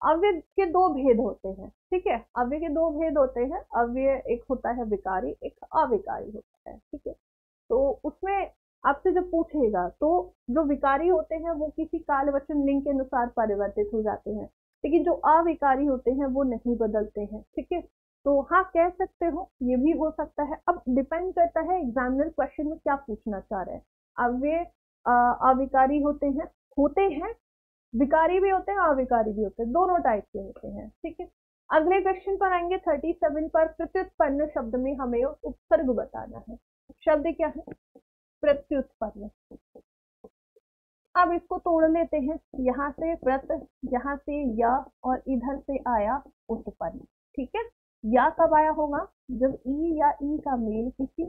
अव्यय के दो भेद होते हैं, ठीक है, अव्यय के दो भेद होते हैं, अव्यय एक होता है विकारी, एक अविकारी होता है, ठीक है। तो उसमें आपसे जब पूछेगा तो जो विकारी होते हैं वो किसी काल वचन लिंग के अनुसार परिवर्तित हो जाते हैं, लेकिन जो अविकारी होते हैं वो नहीं बदलते हैं, ठीक है। तो हाँ कह सकते हो, ये भी हो सकता है। अब डिपेंड करता है एग्जामिनर क्वेश्चन में क्या पूछना चाह रहे हैं। अव्यय अविकारी होते हैं, विकारी भी होते हैं, अविकारी भी होते हैं, दोनों टाइप के होते हैं, ठीक है। अगले क्वेश्चन पर आएंगे 37 पर, प्रत्युत्पन्न शब्द में हमें उपसर्ग बताना है। शब्द क्या है, प्रत्युत्पन्न। अब इसको तोड़ लेते हैं, यहाँ से प्रत, यहाँ से या, और इधर से आया उत्पन्न, ठीक है। या कब आया होगा, जब ई या ई का मेल किसी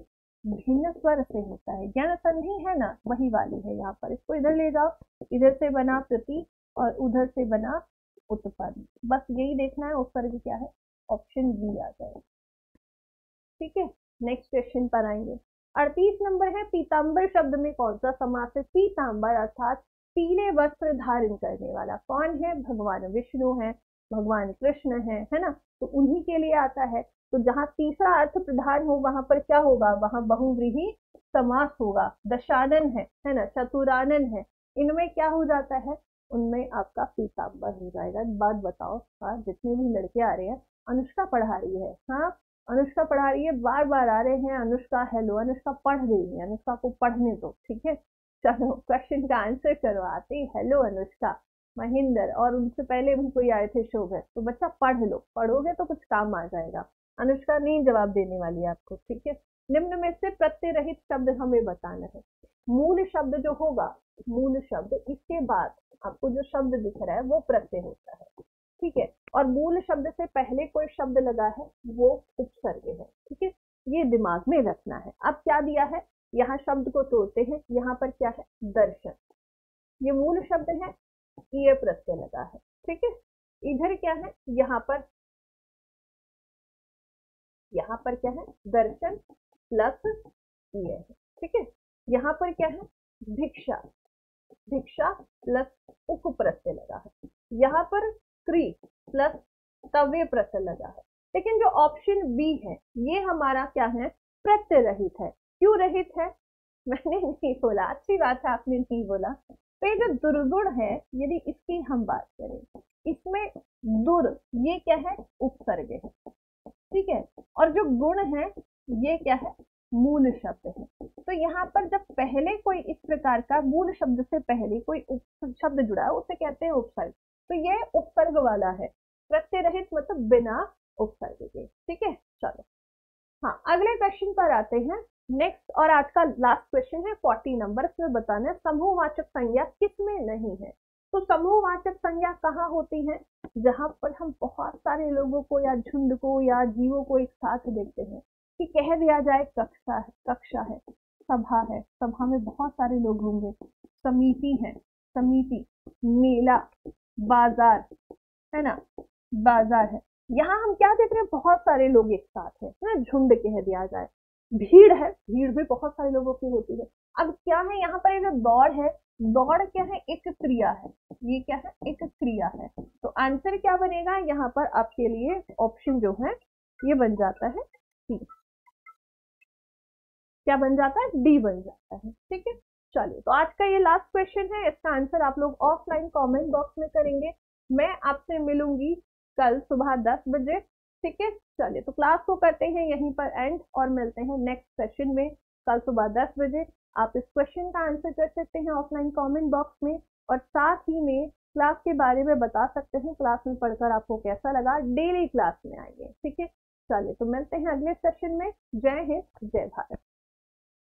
भिन्न स्वर से होता है, ज्ञान संधि है ना, वही वाली है यहाँ पर। इसको इधर ले जाओ, इधर से बना प्रति और उधर से बना उत्पन्न, बस यही देखना है, उपसर्ग क्या है, ऑप्शन बी आ जाएगा, ठीक है। नेक्स्ट क्वेश्चन पर आएंगे, 38 नंबर है, पीताम्बर शब्द में कौन सा समास है। पीताम्बर अर्थात पीले वस्त्र धारण करने वाला कौन है, भगवान विष्णु है, भगवान कृष्ण है ना, तो उन्हीं के लिए आता है। तो जहां तीसरा अर्थ प्रधान हो वहां पर क्या होगा, वहां बहुव्रीहि समास होगा। दशानन है ना, चतुरानन है, इनमें क्या हो जाता है, उनमें आपका पीताम्बर हो जाएगा। बात बताओ, हाँ जितने भी लड़के आ रहे हैं, अनुष्का पढ़ा रही है, हाँ अनुष्का पढ़ा रही है, बार बार आ रहे हैं, अनुष्का हेलो, अनुष्का पढ़ रही है, अनुष्का को पढ़ने दो, ठीक है। चलो क्वेश्चन का आंसर करवाते, हेलो अनुष्का, महेंद्र, और उनसे पहले भी कोई आए थे शोभा, तो बच्चा पढ़ लो, पढ़ोगे तो कुछ काम आ जाएगा। अनुष्का नहीं जवाब देने वाली है आपको, ठीक है। निम्न में से प्रत्यय रहित शब्द हमें बताना है। मूल शब्द जो होगा, मूल शब्द, इसके बाद आपको जो शब्द दिख रहा है वो प्रत्यय होता है, ठीक है। और मूल शब्द से पहले कोई शब्द लगा है वो उपसर्ग है, ठीक है, ये दिमाग में रखना है। अब क्या दिया है, यहाँ शब्द को तोड़ते हैं, यहाँ पर क्या है, दर्शन, ये मूल शब्द है, ये प्रत्यय लगा है, ठीक है। इधर क्या है, यहाँ पर क्या है, दर्शन, प्लस ये है, ठीक है। यहाँ पर क्या है, भिक्षा, भिक्षा प्लस उक प्रत्यय लगा है। यहाँ पर क्री प्लस तव्य प्रत्यय लगा है। लेकिन जो ऑप्शन बी है ये हमारा क्या है, प्रत्यय रहित है। क्यों रहित है, मैंने नहीं बोला, अच्छी बात है आपने नहीं बोला। तो ये जो दुर्गुण है, यदि इसकी हम बात करें, इसमें दुर ये क्या है, उपसर्ग है, ठीक है। और जो गुण है ये क्या है, मूल शब्द है। तो यहाँ पर जब पहले कोई इस प्रकार का मूल शब्द से पहले कोई शब्द जुड़ा है उसे कहते हैं उपसर्ग। तो ये उपसर्ग वाला है, प्रत्यय रहित मतलब बिना उपसर्ग के, ठीक है। चलो हाँ, अगले क्वेश्चन पर आते हैं। नेक्स्ट और आज का लास्ट क्वेश्चन है 40 नंबर। इसमें बताना है समूहवाचक संज्ञा किसमें नहीं है। तो समूहवाचक संज्ञा कहाँ होती है, जहां पर हम बहुत सारे लोगों को या झुंड को या जीवों को एक साथ देखते हैं, कि कह दिया जाए कक्षा है, कक्षा है, सभा है, सभा में बहुत सारे लोग होंगे, समिति है, समिति, मेला, बाजार है ना, बाजार है। यहाँ हम क्या देख रहे हैं, बहुत सारे लोग एक साथ है ना, झुंड कह दिया जाए। भीड़ है, भीड़ भी बहुत सारे लोगों की होती है। अब क्या है यहाँ पर, ये जो दौड़ है, दौड़ क्या है, एक क्रिया है, ये क्या है, एक क्रिया है। तो आंसर क्या बनेगा यहाँ पर आपके लिए, ऑप्शन जो है ये बन जाता है डी। क्या बन जाता है, डी बन जाता है, ठीक है। चलिए, तो आज का ये लास्ट क्वेश्चन है, इसका आंसर आप लोग ऑफलाइन कमेंट बॉक्स में करेंगे। मैं आपसे मिलूंगी कल सुबह 10 बजे, ठीक है। चलिए, तो क्लास को करते हैं यहीं पर एंड और मिलते हैं नेक्स्ट सेशन में कल सुबह 10 बजे। आप इस क्वेश्चन का आंसर कर सकते हैं ऑफलाइन कमेंट बॉक्स में, और साथ ही में क्लास के बारे में बता सकते हैं, क्लास में पढ़कर आपको कैसा लगा। डेली क्लास में आइए, ठीक है। चलिए, तो मिलते हैं अगले सेशन में। जय हिंद, जय भारत।